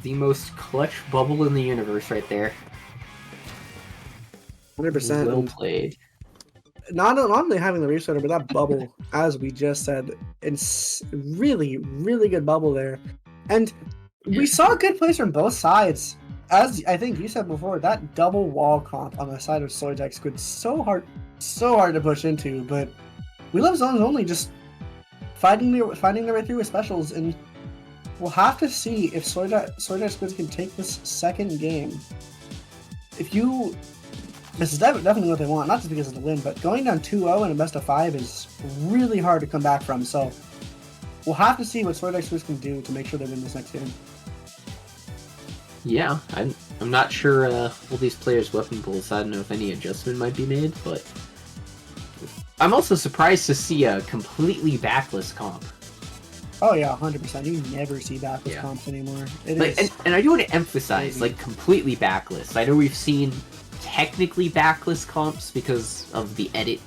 The most clutch bubble in the universe right there. 100%. Well played. Not only having the restarter, but that bubble, as we just said, it's really, really good bubble there. And we saw good plays from both sides. As I think you said before, that double wall comp on the side of Sword Squids, so hard to push into, but We Love Zones only just finding their way through with specials, and we'll have to see if Sword Squids can take this second game. This is definitely what they want, not just because of the win, but going down 2-0 in a best of 5 is really hard to come back from, so we'll have to see what Sword Squids can do to make sure they win this next game. Yeah, I'm not sure all these players' weapon pools. I don't know if any adjustment might be made, but I'm also surprised to see a completely backless comp. Oh yeah, 100%. You never see backless comps anymore. And I do want to emphasize, completely backless. I know we've seen technically backless comps because of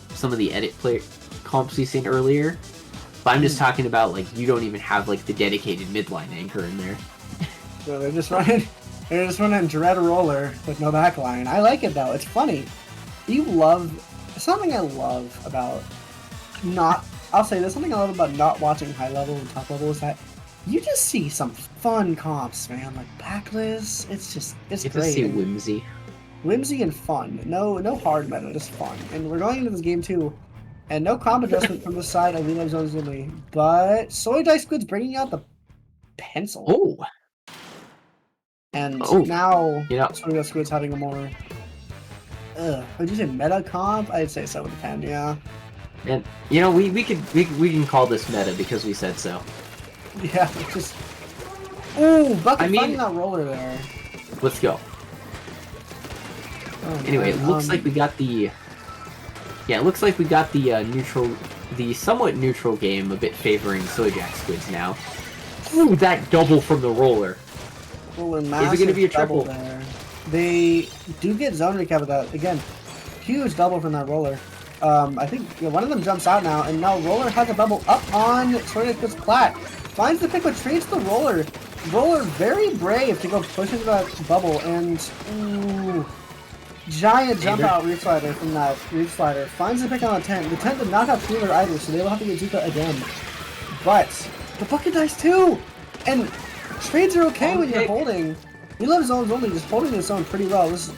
some of the edit play comps we've seen earlier. But I'm just talking about, you don't even have, the dedicated midline anchor in there. So they're just running Dread Roller with no backline. I like it, though. It's funny. Something I love about something I love about not watching high level and top level is that you just see some fun comps, man. Like backless, it's great. You just see whimsy and fun. No hard meta, just fun. And we're going into this game too, and no comp adjustment from the side of We Love Zones only. But Sword Squids bringing out the pencil. Oh. And now Sword Squids having a more would you say meta comp? I'd say so with the 10, yeah. And we can call this meta because we said so. Yeah, just Bucket finding that roller there. Let's go. Oh, anyway, it looks like we got the neutral, the somewhat neutral game a bit favoring Sojak Squids now. Ooh, that double from the roller. Is it going to be a triple? There. They do get zone recap with that. Again, huge double from that roller. I think one of them jumps out now, and now Roller has a bubble up on Sword Squids Splat. Finds the pick, but trades the Roller. Roller very brave to go push into that bubble, and Giant jump out reef slider from that reef slider. Finds the pick on the tent. The tent did not have Cooler either, so they will have to get Zuka again. But the bucket dies too! And trades are okay when you're holding. We love zones only, just holding this zone pretty well. This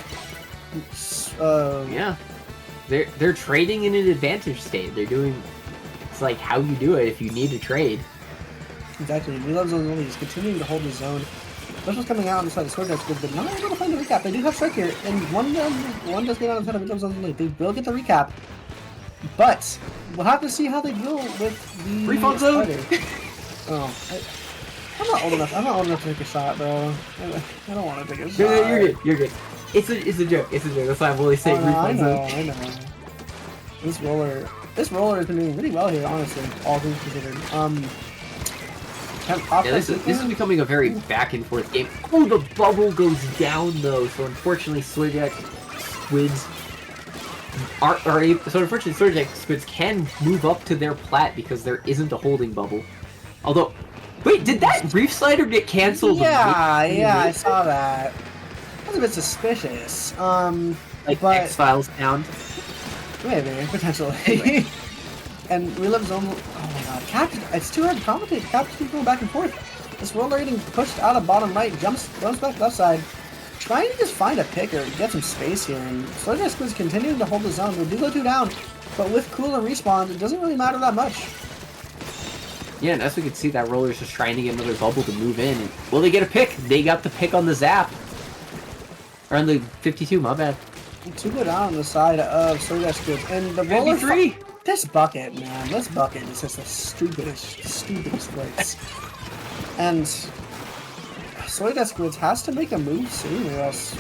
is, yeah. They're trading in an advantage state. They're doing, it's like how you do it if you need to trade. Exactly. We love zones only, just continuing to hold the zone. Special's coming out on the side of Sword That's good, but not able to find the recap. They do have strike here, and one does get on the side of zones only. They will get the recap, but we'll have to see how they deal with the refund zone. Oh, I'm not old enough. I'm not old enough to take a shot, bro. I don't want to take a shot. You're good. You're good. It's a joke. It's a joke. That's why I'm only saying refund zone. I know. This roller has been doing really well here, honestly, all things considered. Yeah, this is becoming a very back and forth game. Oh, the bubble goes down though, so unfortunately Swordjack Squids Squids can move up to their plat because there isn't a holding bubble. Although, wait, did that Reef Slider get cancelled? Yeah, I saw that. That's a bit suspicious. Like but X-Files sound? Maybe, potentially. And we live zone. Oh my god, Captain! It's too hard to commentate. Captain keeps going back and forth. This roller getting pushed out of bottom right, jumps back left side, trying to just find a pick or get some space here. And Sludge Squid's continuing to hold the zone. They do go 2 down, but with Cool and Respawn, it doesn't really matter that much. Yeah, and as we can see, that roller's just trying to get another bubble to move in. And will they get a pick? They got the pick on the zap. Or on the 52, my bad. 2 go down on the side of Sludge Squid, and the roller. 53. This bucket, man, this bucket is just the stupidest place. And Soy Squids has to make a move soon, or else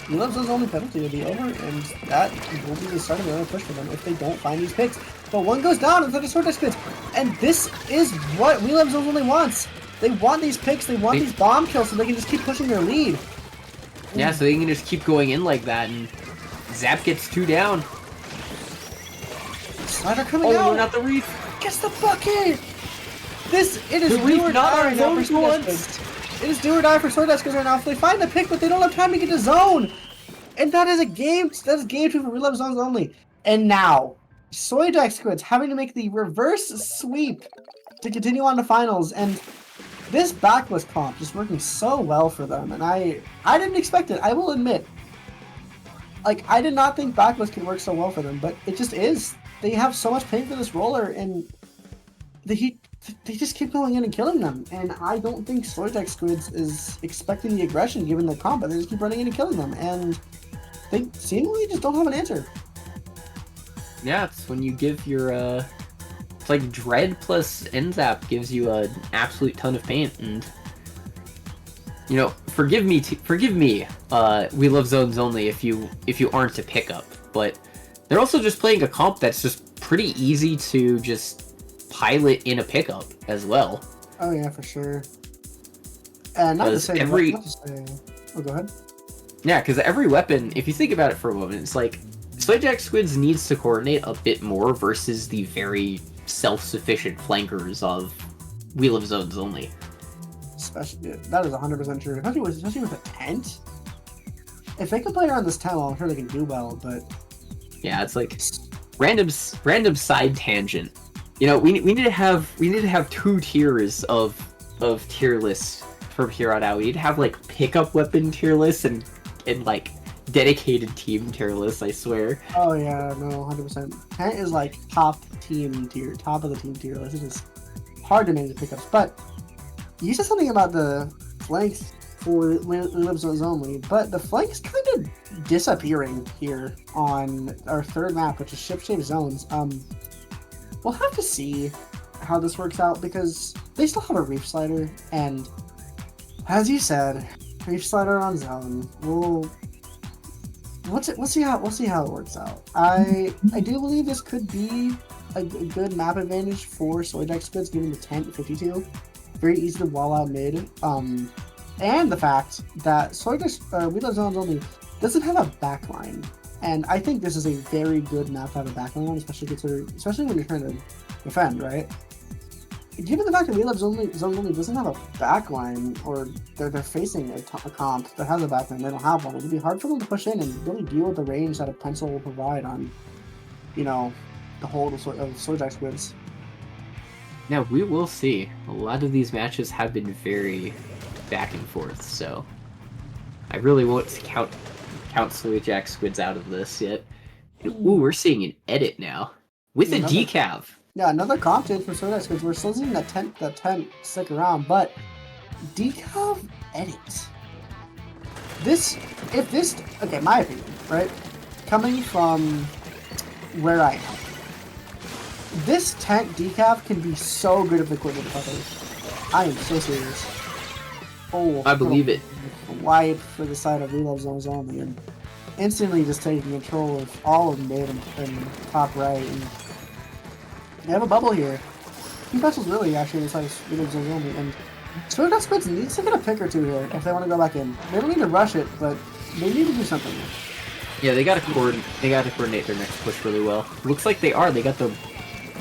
Relove's only penalty will be over, and that will be the start of another push for them if they don't find these picks. But one goes down instead of Soy Squids, and this is what Relove's only wants. They want these picks, they want these bomb kills, so they can just keep pushing their lead. Yeah, so they can just keep going in like that, and Zap gets 2 down. Slider coming out. Oh, not the reef. Gets the bucket. It is do or die right now for Sword It is do or die for Sword Deskers right now. If they find the pick, but they don't have time to get to zone, and that is a game. That is game 2 for Relove Zones only. And now, Soy Squids having to make the reverse sweep to continue on to finals, and this backless comp is working so well for them. And I didn't expect it. I will admit. Like, I did not think backless could work so well for them, but it just is. They have so much pain for this roller, and they just keep going in and killing them. And I don't think Soytech Squids is expecting the aggression given the comp, but they just keep running in and killing them. And they seemingly just don't have an answer. Yeah, it's when you give your, it's like Dread plus Enzap gives you an absolute ton of pain, and you know, forgive me, we love zones only if you aren't a pickup, but they're also just playing a comp that's just pretty easy to just pilot in a pickup as well. Oh yeah, for sure. And not to say, oh, go ahead. Yeah, because every weapon, if you think about it for a moment, it's like Slayjack Squids needs to coordinate a bit more versus the very self-sufficient flankers of Wheel of Zones only. Especially, that is 100% true. Especially with a tent. If they can play around this tent, well, I'm sure they can do well. But yeah, it's like random side tangent. You know, we need to have 2 tiers of tier lists from here on out. We need to have like pickup weapon tier lists and like dedicated team tier lists. I swear. Oh yeah, no, 100%. Tent is like top of the team tier list. It is hard to manage pickups, but. You said something about the flanks for Live Zones only, but the flank is kind of disappearing here on our 3rd map, which is Ship-Shaped Zones. We'll have to see how this works out because they still have a Reef Slider, and as you said, Reef Slider on zone. We'll see how it works out. I do believe this could be a good map advantage for Soydex Squids given the 10-52. Very easy to wall out mid, and the fact that We Love Zones only doesn't have a backline, and I think this is a very good map to have a backline on, especially when you're trying to defend, right? given the fact that Relapse Zone only doesn't have a backline, or they're facing a comp that has a backline, they don't have one, it would be hard for them to push in and really deal with the range that a pencil will provide on, you know, the hold of Swordjack Squids. Now, we will see. A lot of these matches have been very back and forth, so I really won't count Swordjack Squids out of this yet. Ooh, we're seeing an edit now. With a decav. Yeah, another comp change for Swordjack Squids. We're still seeing that tent stick around, but decav edit. Okay, my opinion, right? Coming from where I am, this tent decav can be so good if the equipment covers. I am so serious. Oh, I believe it. Wipe for the side of Relapse Zones only, and instantly just taking control of all of mid and top right. And they have a bubble here. Two vessels really actually on the side of Relapse Zones only, and Swordjack Squids needs to get a pick or two here if they want to go back in. They don't need to rush it, but they need to do something. Yeah, they gotta coordinate their next push really well. Looks like they are. They got the,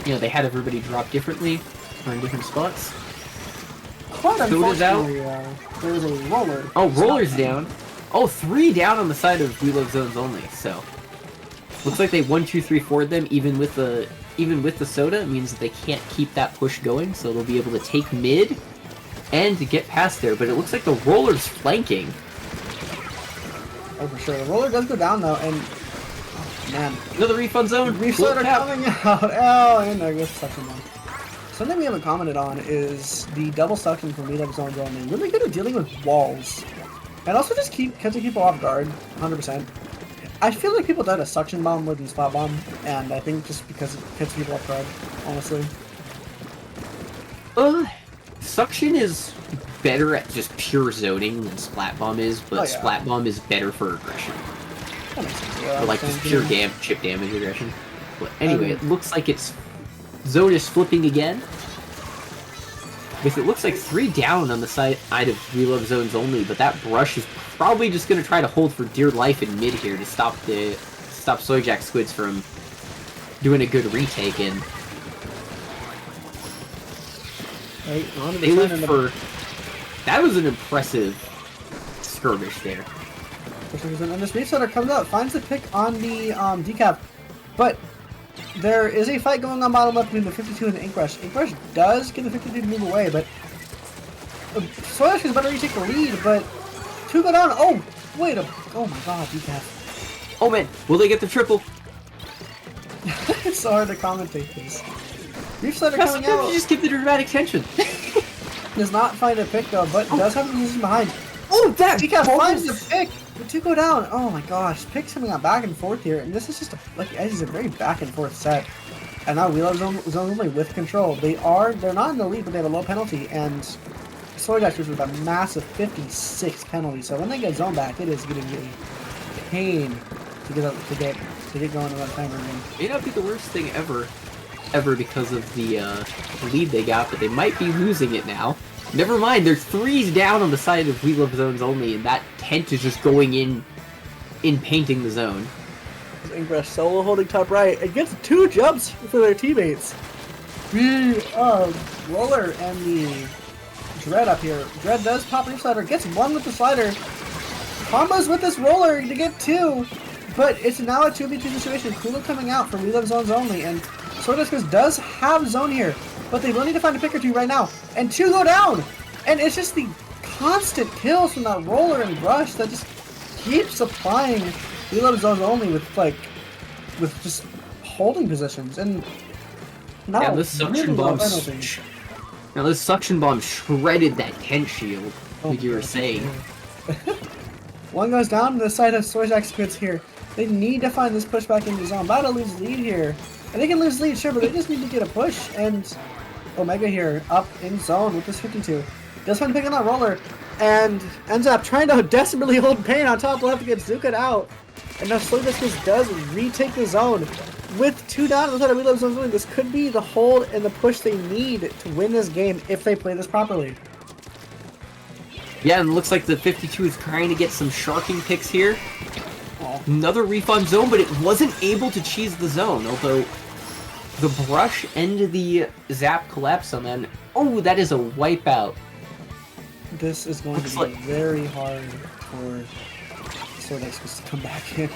they had everybody drop differently or in different spots. Quite unfortunately, there's a roller. Oh, roller's down. Oh, 3 down on the side of Relapse Zones only. So looks like they 1, 2, 3, 4'd them even with the soda. It means that they can't keep that push going, so they'll be able to take mid and to get past there. But it looks like the roller's flanking. Oh, for sure. The roller does go down though, and oh, man, another refund zone. Refund are coming out. Oh, and there goes suction bomb. Something we haven't commented on is the double suction from Relapse Zones only. Really good at dealing with walls, and also just catching people off guard. 100%. I feel like people die to suction bomb more than spot bomb, and I think just because it catches people off guard, honestly. Suction is better at just pure zoning than Splat Bomb is, but Splat Bomb is better for aggression. That makes sense. Yeah, or like just pure chip damage aggression. But anyway, it looks like Zone is flipping again. It looks like 3 down on the side of Relapse Zones only, but that brush is probably just going to try to hold for dear life in mid here to stop Swordjack Squids from doing a good retake in. They lived for... That was an impressive skirmish there. And this Reef Setter comes out, finds the pick on the decap, but there is a fight going on bottom left between the 52 and the Ink Rush. Ink Rush does get the 52 to move away, but Swordjack is about to retake the lead, but 2 go down. Oh, wait a... Oh my god, decap. Oh man, will they get the triple? It's so hard to commentate this. Reef Setter coming out. You just give the dramatic tension. Does not find a pick though, but does have a position behind. Oh, that decap finds the pick. The 2 go down. Oh my gosh, picks coming out back and forth here, and this is just this is a very back and forth set. And now Relapse Zones only with control. They're not in the lead, but they have a low penalty, and Swordjack with a massive 56 penalty. So when they get zone back, it is getting really pain to get going on that timer. May not be the worst thing ever because of the lead they got, but they might be losing it now. Never mind, there's 3s down on the side of Relapse Zones only, and that tent is just going in painting the zone. Ingress solo holding top right. It gets 2 jumps for their teammates. The roller and the Dread up here. Dread does pop Reef Slider, gets 1 with the slider. Combos with this roller to get 2, but it's now a 2v2 situation. Kula coming out from Relapse Zones only, and Swordjack does have zone here, but they will need to find a pick or 2 right now. And 2 go down! And it's just the constant kills from that roller and brush that just keeps applying Relapse Zones only with just holding positions. And now this suction bomb shredded that tent shield, like you were saying. 1 goes down to the side of Swordjack Squids here. They need to find this push back into zone. About to lose lead here. And they can lose lead, sure, but they just need to get a push. And Omega here, up in zone with this 52. Does find a pick on that roller, and ends up trying to desperately hold Pain on top left to get Zuka out. And now Swordjack does retake the zone. With 2 down on the side of Relapse Zones, this could be the hold and the push they need to win this game if they play this properly. Yeah, and it looks like the 52 is trying to get some sharking picks here. Another refund zone, but it wasn't able to cheese the zone, although the brush and the zap collapse on them. Oh, that is a wipeout. This is going Looks to be like- very hard for Sword X to come back in.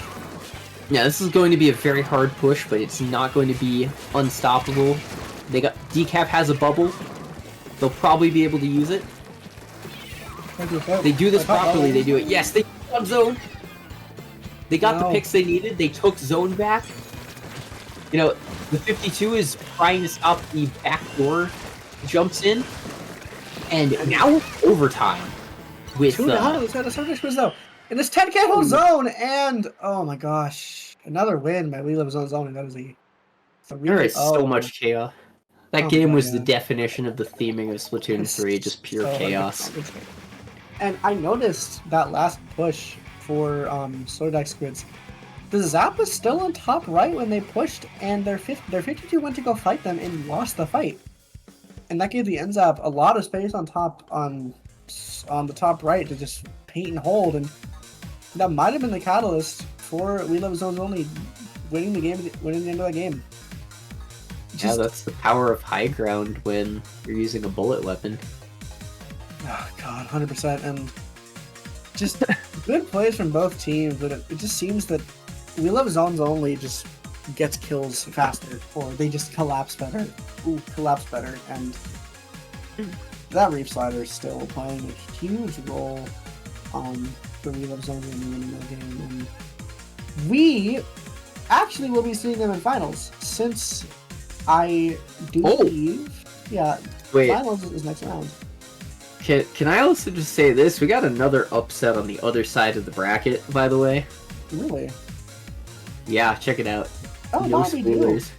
Yeah, this is going to be a very hard push, but it's not going to be unstoppable. Decap has a bubble. They'll probably be able to use it. They do this properly. They do it. Yes, they got zone. They got the picks they needed. They took zone back. You know, the 52 is trying to stop the backdoor jumps in, and now overtime with 2 down. Let's have the Sword X quiz though. In this 10k whole zone, and oh my gosh, another win by We Live Zone, and that is a 3-0. There is so much chaos. That Oh game my was the God. definition of the theming of Splatoon 3, just pure So chaos. And I noticed that last push for Sword X Squids, the Zap was still on top right when they pushed, and their 52 went to go fight them and lost the fight. And that gave the NZAP a lot of space on top on the top right to just paint and hold, and that might have been the catalyst for We Love Zones Only winning the end of the game. Yeah, that's the power of high ground when you're using a bullet weapon. Oh god, 100%, and just good plays from both teams, but it just seems that We Love Zones Only just gets kills faster, or they just collapse better. And that Reef Slider is still playing a huge role for We Love Zones Only winning the game, and we actually will be seeing them in finals, since I do believe, Wait. finals is next round. Can I also just say this? We got another upset on the other side of the bracket, by the way. Really? Yeah, check it out. Oh, No Bobby do. spoilers.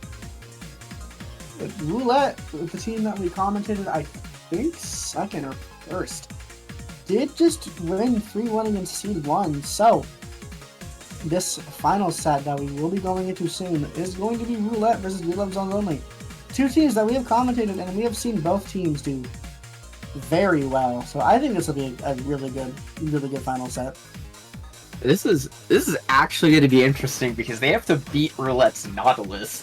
Roulette, the team that we commentated, I think second or first, did just win 3-1 against Seed 1. So, this final set that we will be going into soon is going to be Roulette versus We Love Zones Only. Two teams that we have commentated, and we have seen both teams do very well. So I think this will be a really good final set. This is actually going to be interesting because they have to beat Roulette's Nautilus.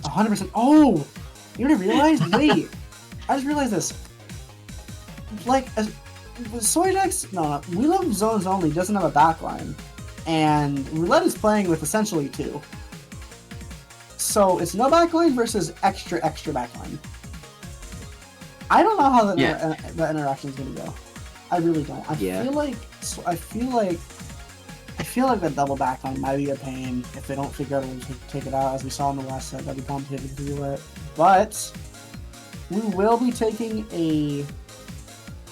100%. Oh, you didn't realize? Wait, I just realized this. Like, Sword X, no, We Love Zones Only doesn't have a backline, and Roulette is playing with essentially 2. So it's no backline versus extra backline. I don't know how the interaction is going to go. I really don't. I feel like the double backline might be a pain if they don't figure out a way to take it out, as we saw in the last set that we commentated through it. But we will be taking a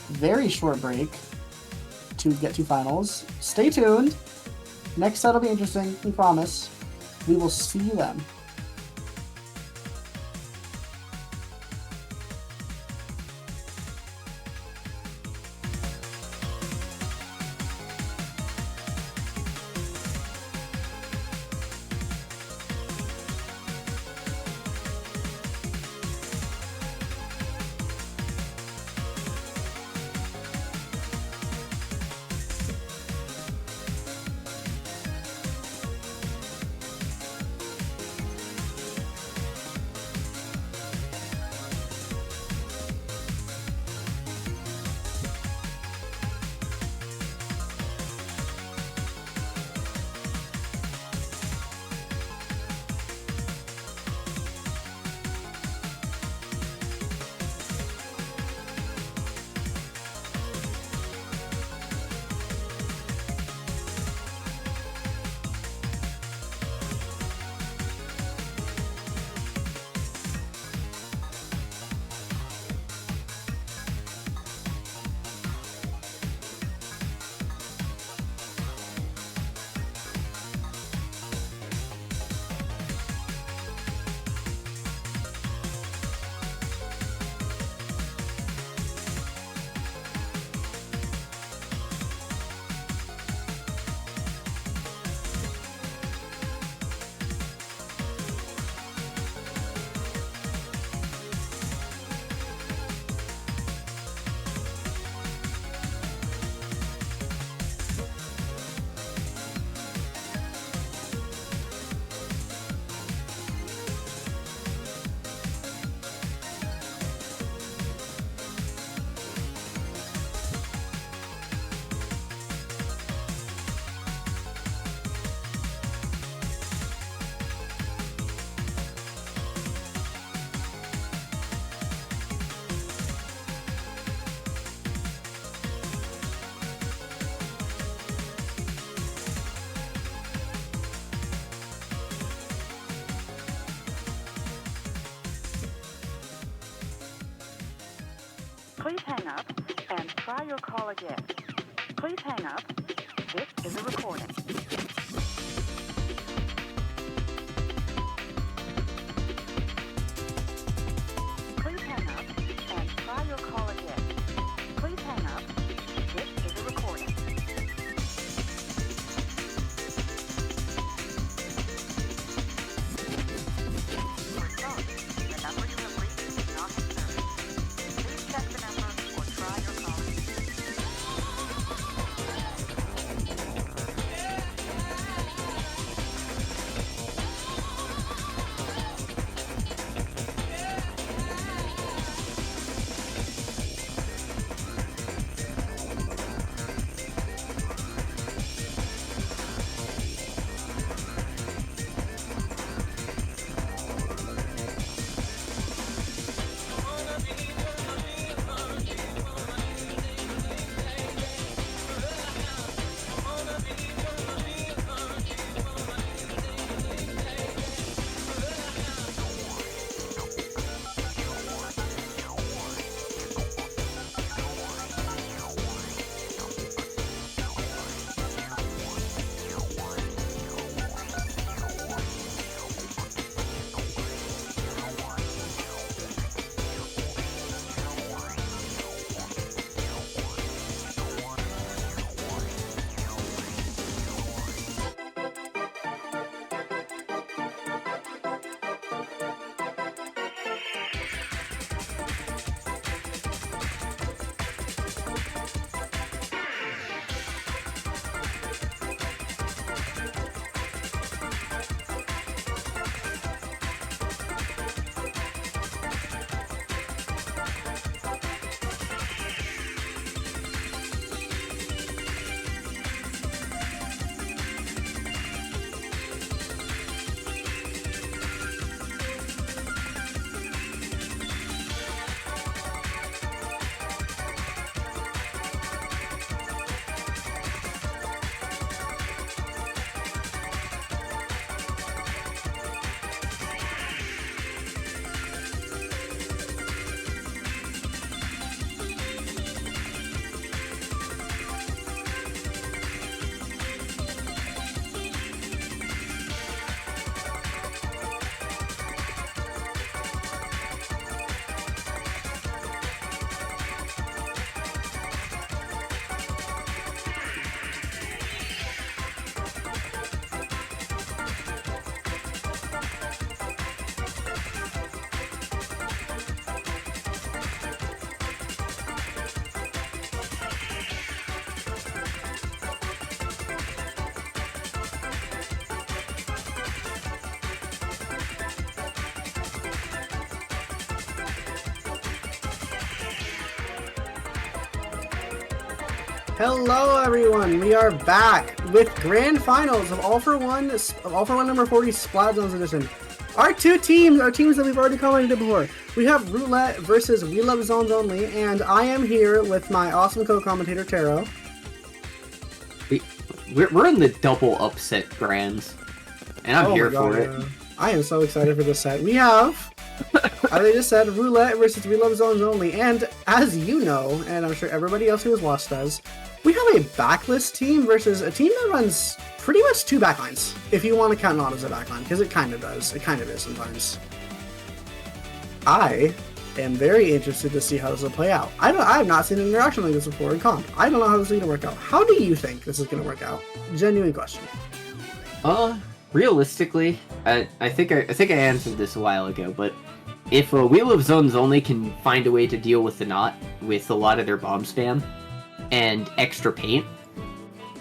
very short break to get to finals. Stay tuned. Next set will be interesting, we promise. We will see you then. Please hang up and try your call again. Please hang up. This is a recording. Please hang up and try your call again. Please hang up. This is a recording. We're sorry. The number you have reached is not in service. Please check the number or try your call again. Hello everyone, we are back with grand finals of All for One number 40 Splat Zones edition. Our two teams are teams that we've already commented before. We have Roulette versus We Love Zones Only, and I am here with my awesome co-commentator Taro. We're in the double upset grands, and I'm here for it. I am so excited for this set. We have, as I just said, Roulette versus We Love Zones Only, and as you know, and I'm sure everybody else who has watched does, we have a backlist team versus a team that runs pretty much two backlines, if you want to count Not as a backline, because it kind of does. It kind of is sometimes. I am very interested to see how this will play out. I have not seen an interaction like this before in comp. I don't know how this is going to work out. How do you think this is going to work out? Genuine question. Realistically, I think I answered this a while ago, but if Wheel of Zones Only can find a way to deal with the Knot with a lot of their bomb spam and extra paint,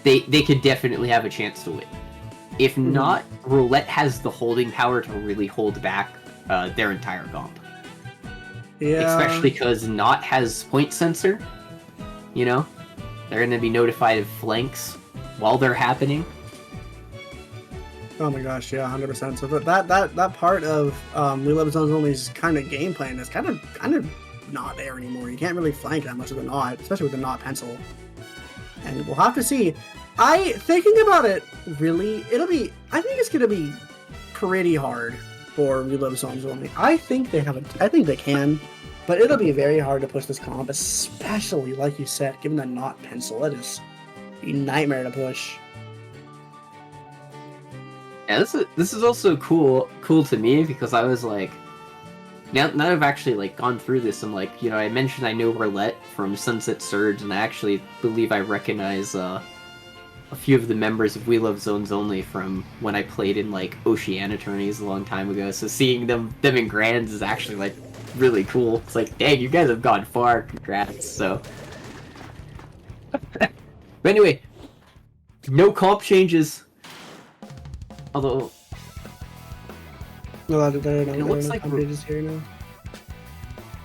they could definitely have a chance to win. If not, Roulette has the holding power to really hold back their entire comp. Yeah. Especially because Knot has point sensor. You know? They're going to be notified of flanks while they're happening. Oh my gosh, yeah, 100%. So that part of We Love Zones Only's kind of game plan is kind of not there anymore. You can't really flank that much with a Knot, especially with a Knot pencil. And we'll have to see. Thinking about it, really, I think it's gonna be pretty hard for We Love Zones Only. I think they can. But it'll be very hard to push this comp, especially, like you said, given the not pencil. It is a nightmare to push. Yeah, this is also cool to me because I was like, now that I've actually like gone through this, I'm like, I mentioned I know Roulette from Sunset Surge, and I actually believe I recognize a few of the members of We Love Zones Only from when I played in like Oceania tourneys a long time ago. So seeing them in Grands is actually like really cool. It's like, dang, you guys have gone far. Congrats. So, but anyway, no comp changes. Although, No, there it looks like pages here now.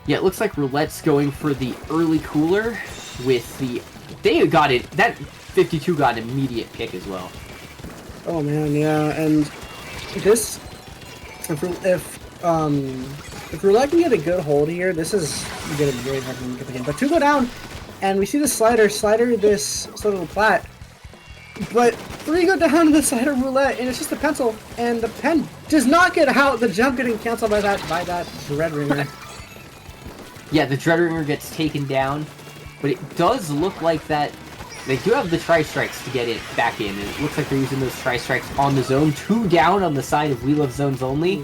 Yeah, it looks like Roulette's going for the early cooler with the. They got it. That 52 got an immediate pick as well. Oh man, yeah, and this if Roulette can get a good hold here, this is gonna be very hard for him to get the game. But 2 go down, and we see the slider this little plat. But 3 go down to the side of Roulette, and it's just a pencil, and the pen does not get out. The jump getting canceled by that Dread Ringer. Yeah, the Dread Ringer gets taken down, but it does look like that they do have the tri-strikes to get it back in, and it looks like they're using those tri-strikes on the zone. 2 down on the side of We Love Zones Only.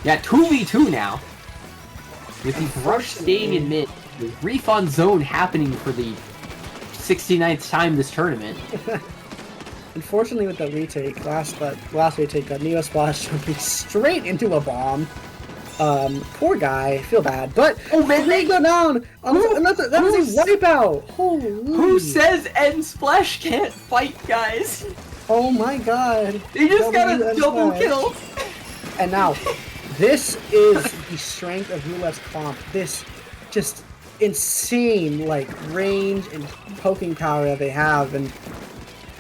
Yeah, 2v2 now. With the brush staying in mid, the refund zone happening for the 69th time this tournament. Unfortunately, with the retake, last retake, that Neo Splash jumping straight into a bomb. Poor guy, feel bad, but man, they go down. That was a wipeout. Holy! Who says End Splash can't fight, guys? Oh my god! They just got a double kill. And now, this is the strength of Roulette's comp. This just insane like range and poking power that they have, and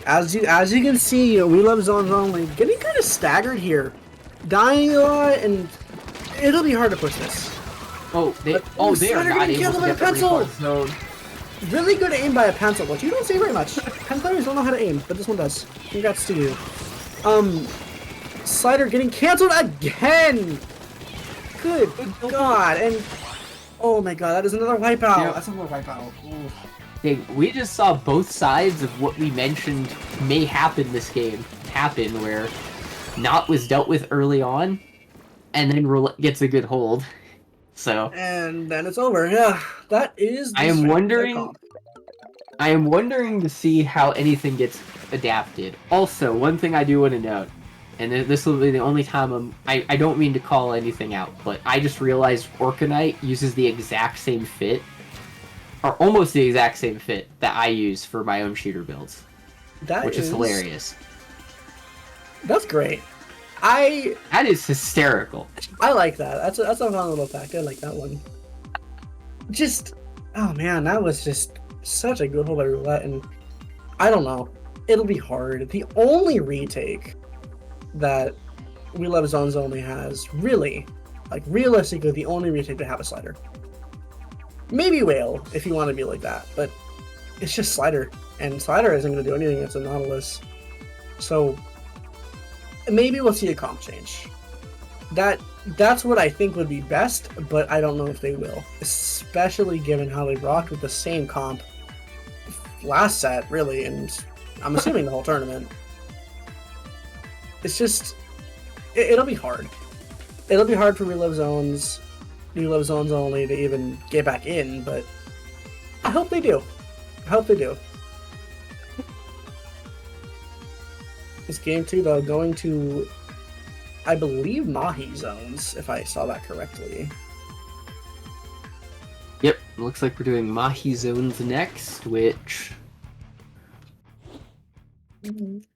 as you can see, We Love Zones Only getting kind of staggered here, dying a lot, and it'll be hard to push this. They are not able to get the refund zone. Really good aim by a pencil, which you don't see very much. Pen players don't know how to aim, but this one does. Congrats to you. Slider getting canceled again! Good god, and oh my god, that is another wipeout. Yeah. That's another wipeout. Ooh. Okay, we just saw both sides of what we mentioned may happen this game happen, where Knot was dealt with early on, and then Roulette gets a good hold. So And then it's over. Yeah, that is. I am wondering to see how anything gets adapted. Also, one thing I do want to note, and this will be the only time I don't mean to call anything out, but I just realized Orcanite uses the exact same fit, or almost the exact same fit, that I use for my own shooter builds. Which is hilarious. That's great. That is hysterical. I like that. That's a fun little fact. I like that one. Just, oh man, that was just such a good hold by Roulette, and I don't know. It'll be hard. The only retake that We Love Zones Only has, really, like realistically, the only retake to have a slider. Maybe Whale, if you want to be like that, but it's just Slider, and Slider isn't going to do anything against a Nautilus. So maybe we'll see a comp change. That's what I think would be best, but I don't know if they will, especially given how they rocked with the same comp last set, really, and I'm assuming the whole tournament. It's just, it'll be hard. It'll be hard for We Love Zones Only to even get back in, but I hope they do. I hope they do. This game 2, though, going to, I believe, Mahi zones, if I saw that correctly. Yep, looks like we're doing Mahi zones next, which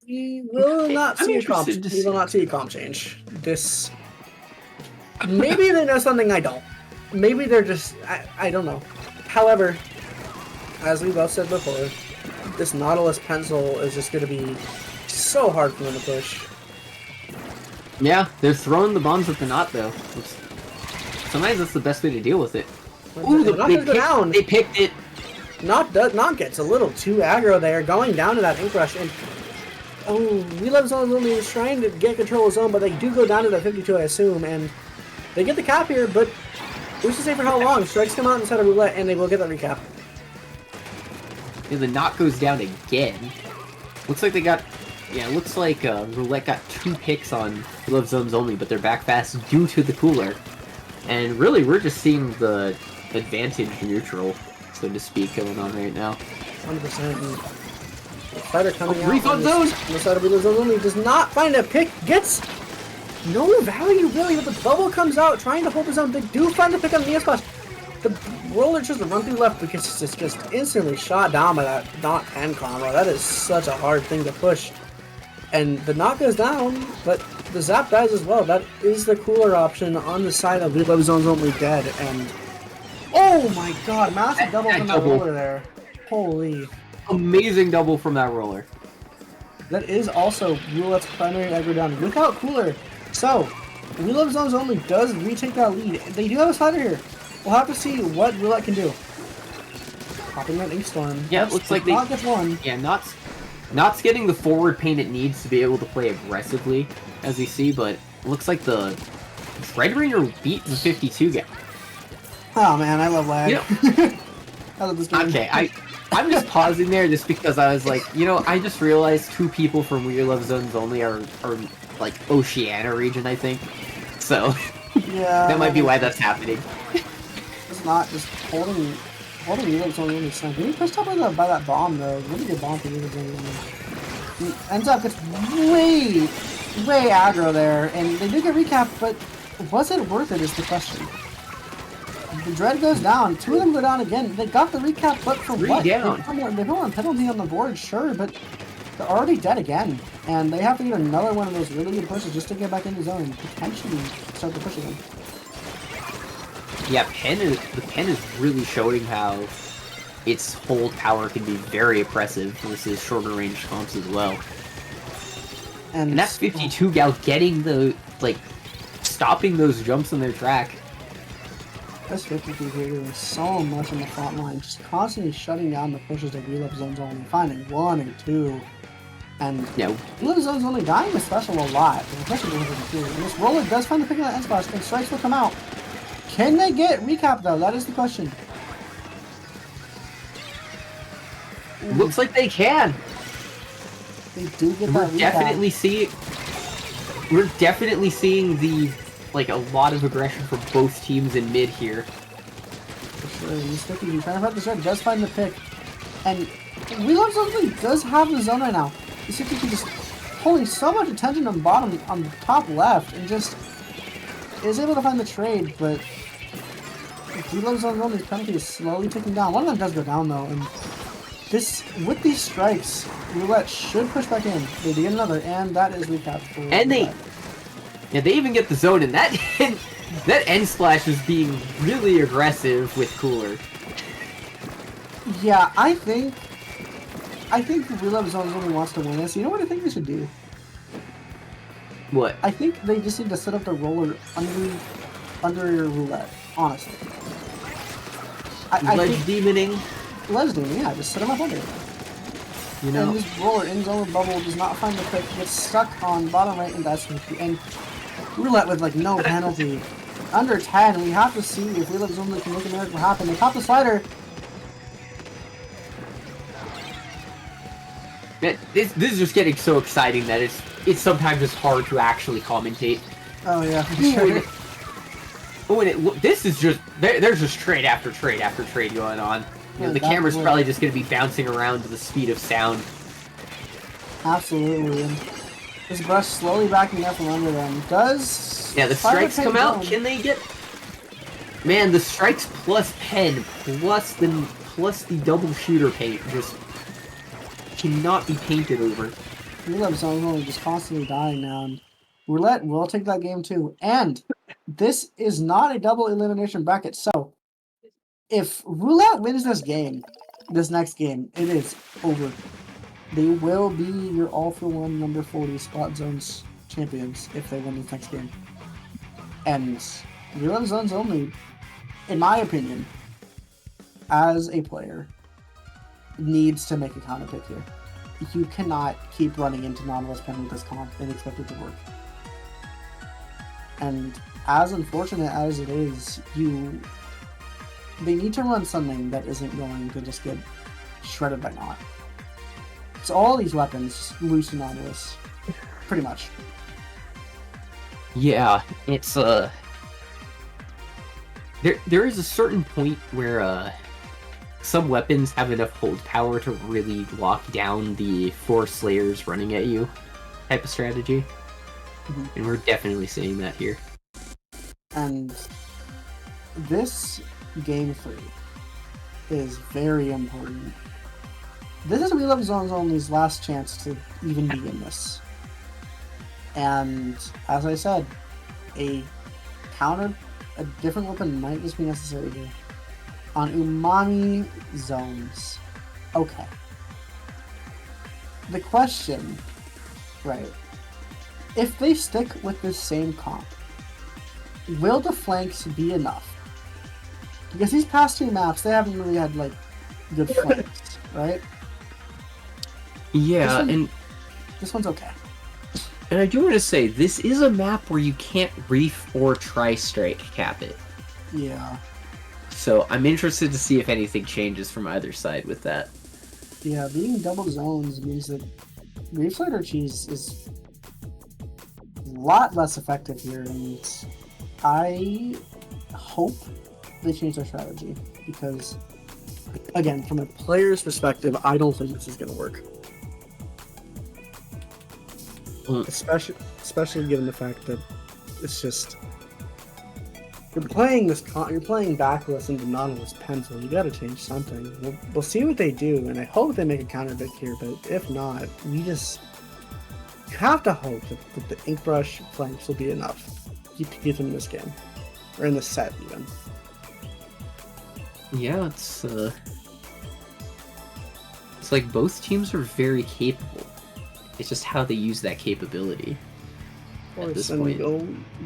we will not see a comp. interested to We will see. not see a comp change. This, maybe they know something I don't. Maybe they're just, I don't know. However, as we both said before, this Nautilus pencil is just going to be so hard for them to push. yeah, they're throwing the bombs at the Knot though. Sometimes that's the best way to deal with it. Ooh, Not gonna go down. They picked it. Not gets a little too aggro there, going down to that ink rush, and oh, We Love Zones Only is trying to get control of zone, but they do go down to that 52, I assume, and they get the cap here, but Who's to say for how long? Strikes come out inside of roulette, and they will get that recap. And the knock goes down again. Looks like they got... Yeah, it looks like roulette got 2 picks on We Love Zones Only, but they're back fast due to the cooler. And really, we're just seeing the advantage neutral, so to speak, going on right now. 100%. Fighter coming out. Refund those! On the side of We Love Zones Only does not find a pick. Gets no value, really, but the bubble comes out, trying to hold his own. They do find the pick on the splash. The roller tries to run through left because it's just instantly shot down by that not 10 combo. That is such a hard thing to push. And the knock goes down, but the zap dies as well. That is the cooler option on the side of We Love Zones Only dead. And oh my god, massive double from that roller there. Holy. Amazing double from that roller. That is also Roulette's primary aggro down without cooler. So, We Love Zones Only does retake that lead. They do have a slider here. We'll have to see what Roulette can do. Popping that Ink Storm. Yeah, it looks like they... Not gets one. Yeah, Not's getting the forward paint it needs to be able to play aggressively, as you see, but it looks like the Dreadringer beat the 52 guy. Oh man, I love lag. You know, I love this game. okay, I'm just pausing there just because I was like, you know, I just realized 2 people from We Love Zones Only are like Oceania region, I think. So Yeah. that might be why that's happening. It's not just holding We Love Zones Only son. Getting pushed up by that bomb though. Really good bomb for We Love Zones Only. He ends up gets way aggro there, and they do get recapped, but was it worth it is the question. The Dread goes down. 2 of them go down again. They got the recap, but for 3 what? down. They put one penalty on the board, sure, but they're already dead again. And they have to get another one of those really good pushes just to get back into zone and potentially start the push again. Yeah, the pen is really showing how its hold power can be very oppressive versus shorter range comps as well. And that's 52 gal getting the, like, stopping those jumps in their track. This 52 here doing so much on the front line, just constantly shutting down the pushes of We Love Zones Only, finding 1 and 2. And Yeah. We Love Zones Only dying with special a lot, especially with the 2. And this roller does find the pick of that end splash, and strikes will come out. Can they get recap though? That is the question. Looks like they can. They do get We're that recap. definitely seeing the, like, a lot of aggression from both teams in mid here. For sure. He's sticky. He's trying to fight the strike. Does find the pick. And We Love Zones Only does have the zone right now. He's just holding so much attention on bottom, on the top left, and just is able to find the trade, but We Love Zones Only's penalty is slowly ticking down. One of them does go down though, and this, with these strikes, Roulette should push back in. They do get another, and that is recap for And Roulette. they even get the zone, and that that end splash is being really aggressive with cooler. Yeah, I think We Love Zones Only wants to win this. You know what I think they should do? What? I think they just need to set up the roller under your roulette, honestly. I Ledge think demoning. Ledge Demon, yeah, just set them up under it. You know, And this roller in zone bubble does not find the pick, gets stuck on bottom right, and that's and roulette with like no penalty. Under 10, we have to see if We Love Zones Only can make a miracle happen. They pop the slider. man, this is just getting so exciting that it's sometimes just hard to actually commentate. Oh yeah. This is just there's just trade after trade after trade going on. You know, the that camera's would- probably just going to be bouncing around to the speed of sound. Absolutely. And this brush slowly backing up from under them. Does Yeah, the Fire strikes Pen come out. zone. Can they get? Man, the strikes plus pen plus the double shooter paint just cannot be painted over. We Love Zones Only just constantly dying now, and Roulette will take that game too. And this is not a double elimination bracket, so if Roulette wins this game, this next game, it is over. They will be your all-for-one number 40 Splat Zones champions if they win this next game. And We Love Zones Only, in my opinion, as a player, needs to make a counter pick here. You cannot keep running into Nautilus Pen with this comp and expect it to work. And as unfortunate as it is, they need to run something that isn't going to just get shredded by Naught. So all these weapons just lose to Nautilus, pretty much. Yeah, it's there is a certain point where some weapons have enough hold power to really lock down the 4 Slayers running at you type of strategy. Mhm. And we're definitely seeing that here. And this Game 3 is very important. This is We Love Zones Only's last chance to even be in this. And as I said, a different weapon might just be necessary here. On Umami Zones. Okay. The question, right, if they stick with this same comp, will the flanks be enough? Because these past 2 maps, they haven't really had, like, good flanks, right? Yeah, This one's okay. and I do want to say, this is a map where you can't reef or tri-strike cap it. Yeah. So I'm interested to see if anything changes from either side with that. Yeah, being double zones means that Reef Slider Cheese is a lot less effective here, and I hope they change their strategy, because, again, from a player's perspective, I don't think this is going to work. Especially given the fact that it's just you're playing backless into Nautilus Pencil. You got to change something. We'll see what they do, and I hope they make a counter pick here. But if not, you have to hope that the Ink Brush flanks will be enough to keep them in this game, or in the set even. Yeah, it's like both teams are very capable. It's just how they use that capability at this point.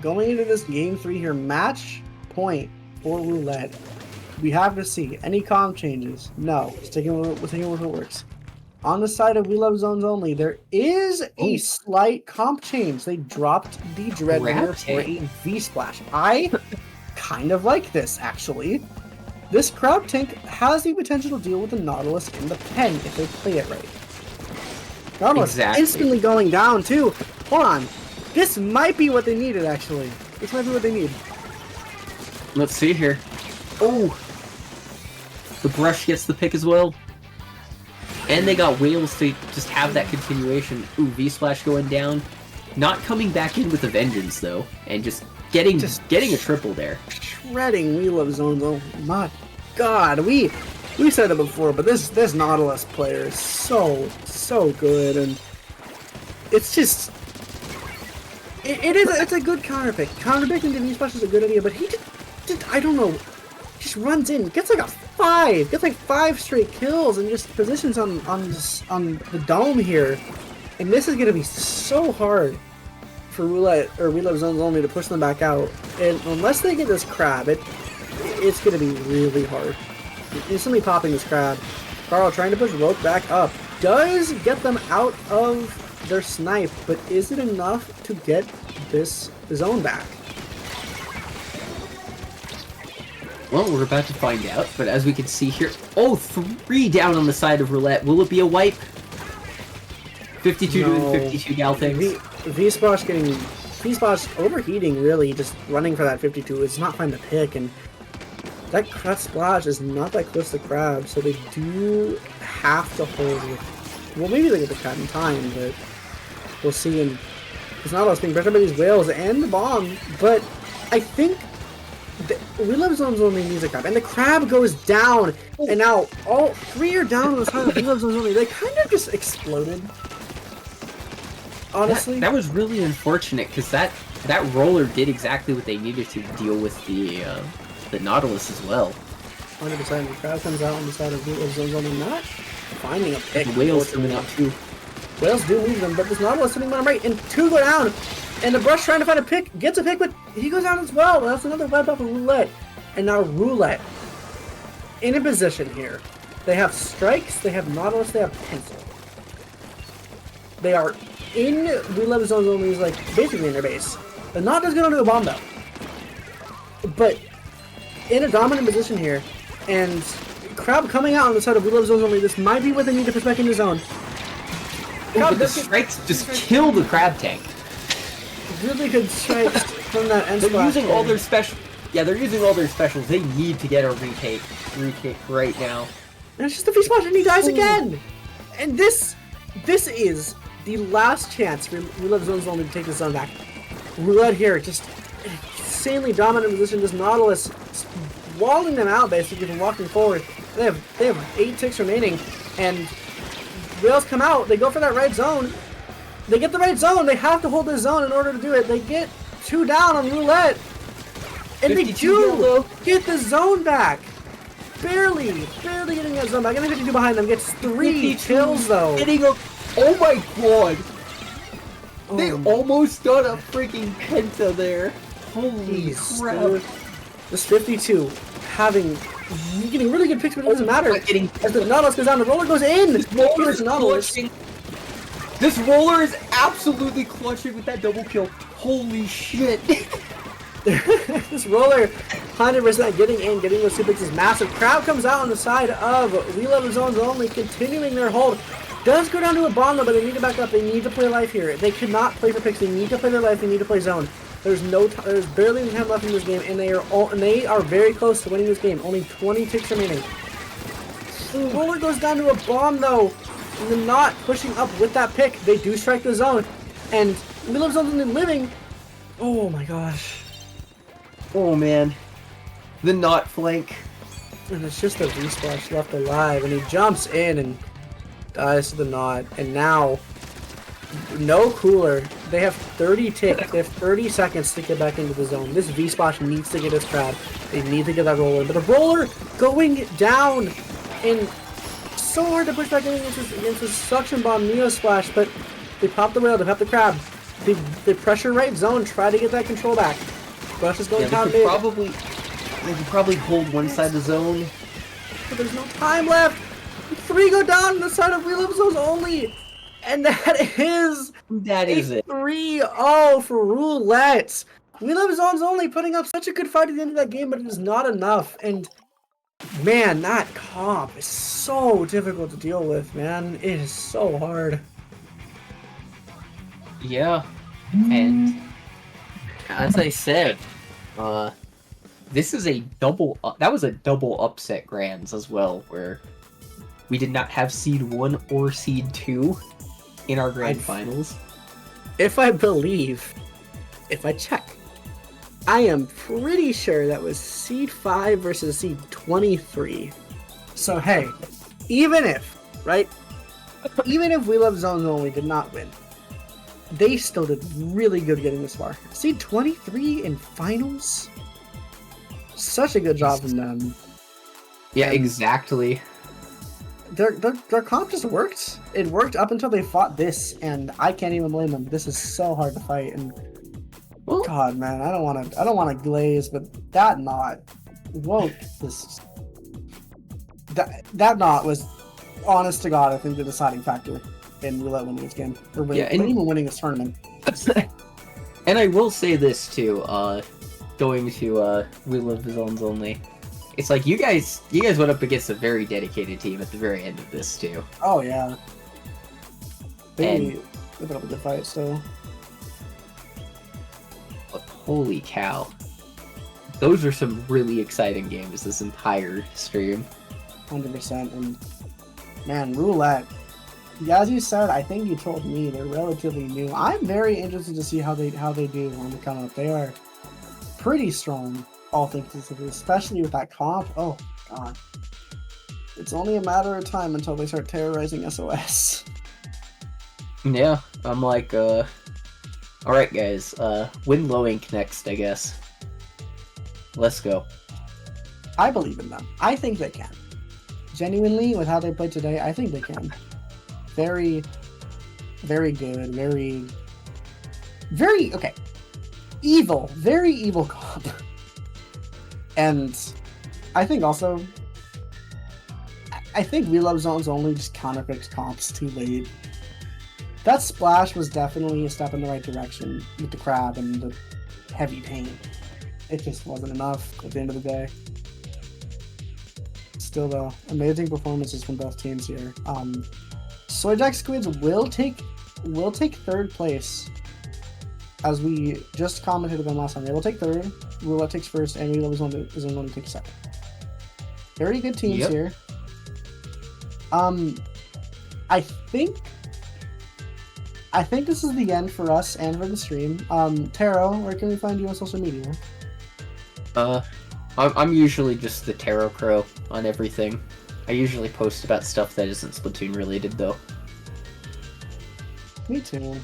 Going into this game 3 here, match point for Roulette, we have to see any comp changes. No, sticking with what works. On the side of We Love Zones Only, there is a slight comp change. They dropped the Dread Runner for a V-Splash. I kind of like this, actually. This Crab Tank has the potential to deal with the Nautilus in the pen if they play it right. Nautilus instantly going down, too. Hold on. This might be what they needed, actually. This might be what they need. Let's see here. Oh! The Brush gets the pick as well. And they got Whales to just have that continuation. Ooh, V-Splash going down. Not coming back in with a vengeance, though. And just getting a triple there. Shredding We Love Zones. Oh my god. We said it before, but this Nautilus player is so good, and it's just it's a good counter pick. Counter pick into V-Splash is a good idea, but he just I don't know, just runs in, gets like 5 straight kills, and just positions on the dome here. And this is gonna be so hard for Roulette or We Love Zones Only to push them back out. And unless they get this crab, it's gonna be really hard. Instantly popping this crab. Carl trying to push Roke back up. Does get them out of their snipe, but is it enough to get this zone back? Well, we're about to find out, but as we can see here... Oh, 3 down on the side of Roulette. Will it be a wipe? 52 doing 52 gal things. V-Splash overheating, really, just running for that 52. It's not fun to pick, and that crab splash is not that close to crab, so they do have to hold with... Well, maybe they get the crab in time, but we'll see. And it's not us being pressured by these whales and the bomb, but I think We Love Zones Only needs a crab, and the crab goes down, and now all 3 are down on the side of We Love Zones Only. They kind of just exploded. Honestly, that was really unfortunate, because that roller did exactly what they needed to deal with the Nautilus as well. 100%. The crab comes out on the side of We Love Zones Only, not finding a pick. The whales coming out too. Whales do leave them, but this Nautilus sitting on him right, and 2 go down. And the Brush trying to find a pick, gets a pick, but he goes down as well. That's another web up of Roulette. And now Roulette in a position here. They have strikes, they have Nautilus, they have pencil. They are in We Love Zones Only's, like, basically in their base. The Nautilus is gonna do a bomb though. but in a dominant position here, and Crab coming out on the side of We Love Zones Only. This might be what they need to push back into zone. But the strikes just kill the crab tank. Really good strikes from that end They're splash using all there. their special. Yeah, they're using all their specials. They need to get a retake right now. And it's just a V-Splash and he dies again! And this is the last chance for We Love Zones Only to take the zone back. Roulette here, just insanely dominant position. This Nautilus walling them out basically from walking forward. They have 8 ticks remaining, and Rails come out. They go for that right zone. They get the right zone. They have to hold this zone in order to do it. They get 2 down on Roulette, and they do get the zone back. Barely getting that zone back. And the 52 behind them gets 3 kills though. Oh my god! They Oh. almost got a freaking penta there. Holy Jeez, crap! dude. This 52 getting really good picks, but it doesn't matter. As the Nautilus goes down, the roller goes in. This roller is Nautilus. clutching. This roller is absolutely clutching with that double kill. Holy shit! This roller, 100% getting those 2 picks is massive. Crowd comes out on the side of We Love Zones Only, continuing their hold. Does go down to a bomb though, but they need to back up. They need to play life here. They cannot play for picks. They need to play their life. They need to play zone. There's barely any time left in this game, and they are very close to winning this game. Only 20 ticks remaining. Roller goes down to a bomb though, and they're not pushing up with that pick. They do strike the zone, and We Love Zones Only living. Oh my gosh. Oh man, the knot flank. And it's just a V-Splash left alive, and he jumps in and dies to the knot. And now, no cooler. They have 30 ticks. They have 30 seconds to get back into the zone. This V-Splash needs to get his crowd. They need to get that roller. But the roller going down, and so hard to push back in against this suction bomb Neo Splash. But they pop the rail. They pop the crab. They pressure right zone. Try to get that control back. Brush is going down they mid. could probably hold one side of the zone. But there's no time left. 3 go down on the side of We Love Zones Only. And that is it. 3-0 for Roulette. We Love Zones Only putting up such a good fight at the end of that game, but it is not enough. And man, that comp is so difficult to deal with, man. It is so hard. Yeah, and as I said, this is a double. That was a double upset grands as well, where we did not have seed 1 or seed 2 in our grand finals. If I check, I am pretty sure that was seed 5 versus seed 23. So hey, even if We Love Zones Only did not win, they still did really good getting this far. Seed 23 in finals? Such a good job from them. Yeah, exactly. Their comp just worked. It worked up until they fought this, and I can't even blame them. This is so hard to fight, and God, man, I don't want to glaze, but that knot, whoa, that knot was, honest to God, I think the deciding factor in Roulette winning this game, or even winning this tournament. And I will say this too, going to We Love Zones Only. It's like you guys went up against a very dedicated team at the very end of this too. Oh yeah. They put up a good fight, so. Holy cow. Those are some really exciting games this entire stream. 100%. And man, Roulette, as you said, I think you told me they're relatively new. I'm very interested to see how they do on the come up. They are pretty strong, all things considered, especially with that comp. Oh god. It's only a matter of time until they start terrorizing SOS. Yeah, I'm like, alright guys, win low ink next, I guess. Let's go. I believe in them. I think they can. Genuinely, with how they played today, I think they can. Very, very good, very, okay. Evil, very evil comp. And I think also, I think We Love Zones Only just counterpicked comps too late. That splash was definitely a step in the right direction with the crab and the heavy pain. it just wasn't enough at the end of the day. Still though, amazing performances from both teams here. Soy Jack Squids will take third place. As we just commented on them last time, they will take third. Roulette takes first, and Reload is the one who takes second. Very good teams here. I think this is the end for us and for the stream. Taro, where can we find you on social media? I'm usually just the Tarot Crow on everything. I usually post about stuff that isn't Splatoon related, though. Me too.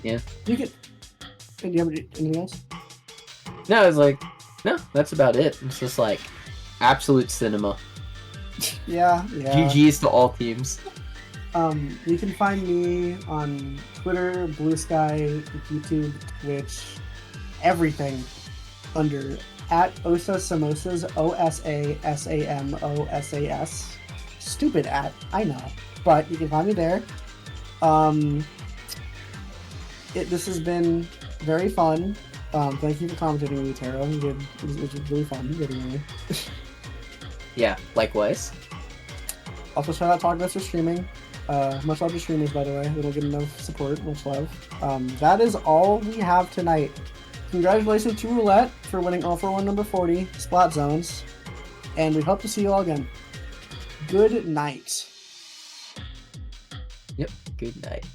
Yeah. Do you have anything else? No, it's like, no, that's about it. It's just like absolute cinema. Yeah. GG's to all teams. You can find me on Twitter, Blue Sky, YouTube, Twitch, everything under @OsaSamosas, OSASAMOSAS. Stupid @ I know, but you can find me there. This has been very fun. Thank you for commentating with me, Taro. It was really fun getting me. Yeah, likewise. Also, shout out Talkbusters for streaming. Much love to streamers, by the way. They don't get enough support. Much love. That is all we have tonight. Congratulations to Roulette for winning All for One number 40 Splat Zones. And we hope to see you all again. Good night. Yep, good night.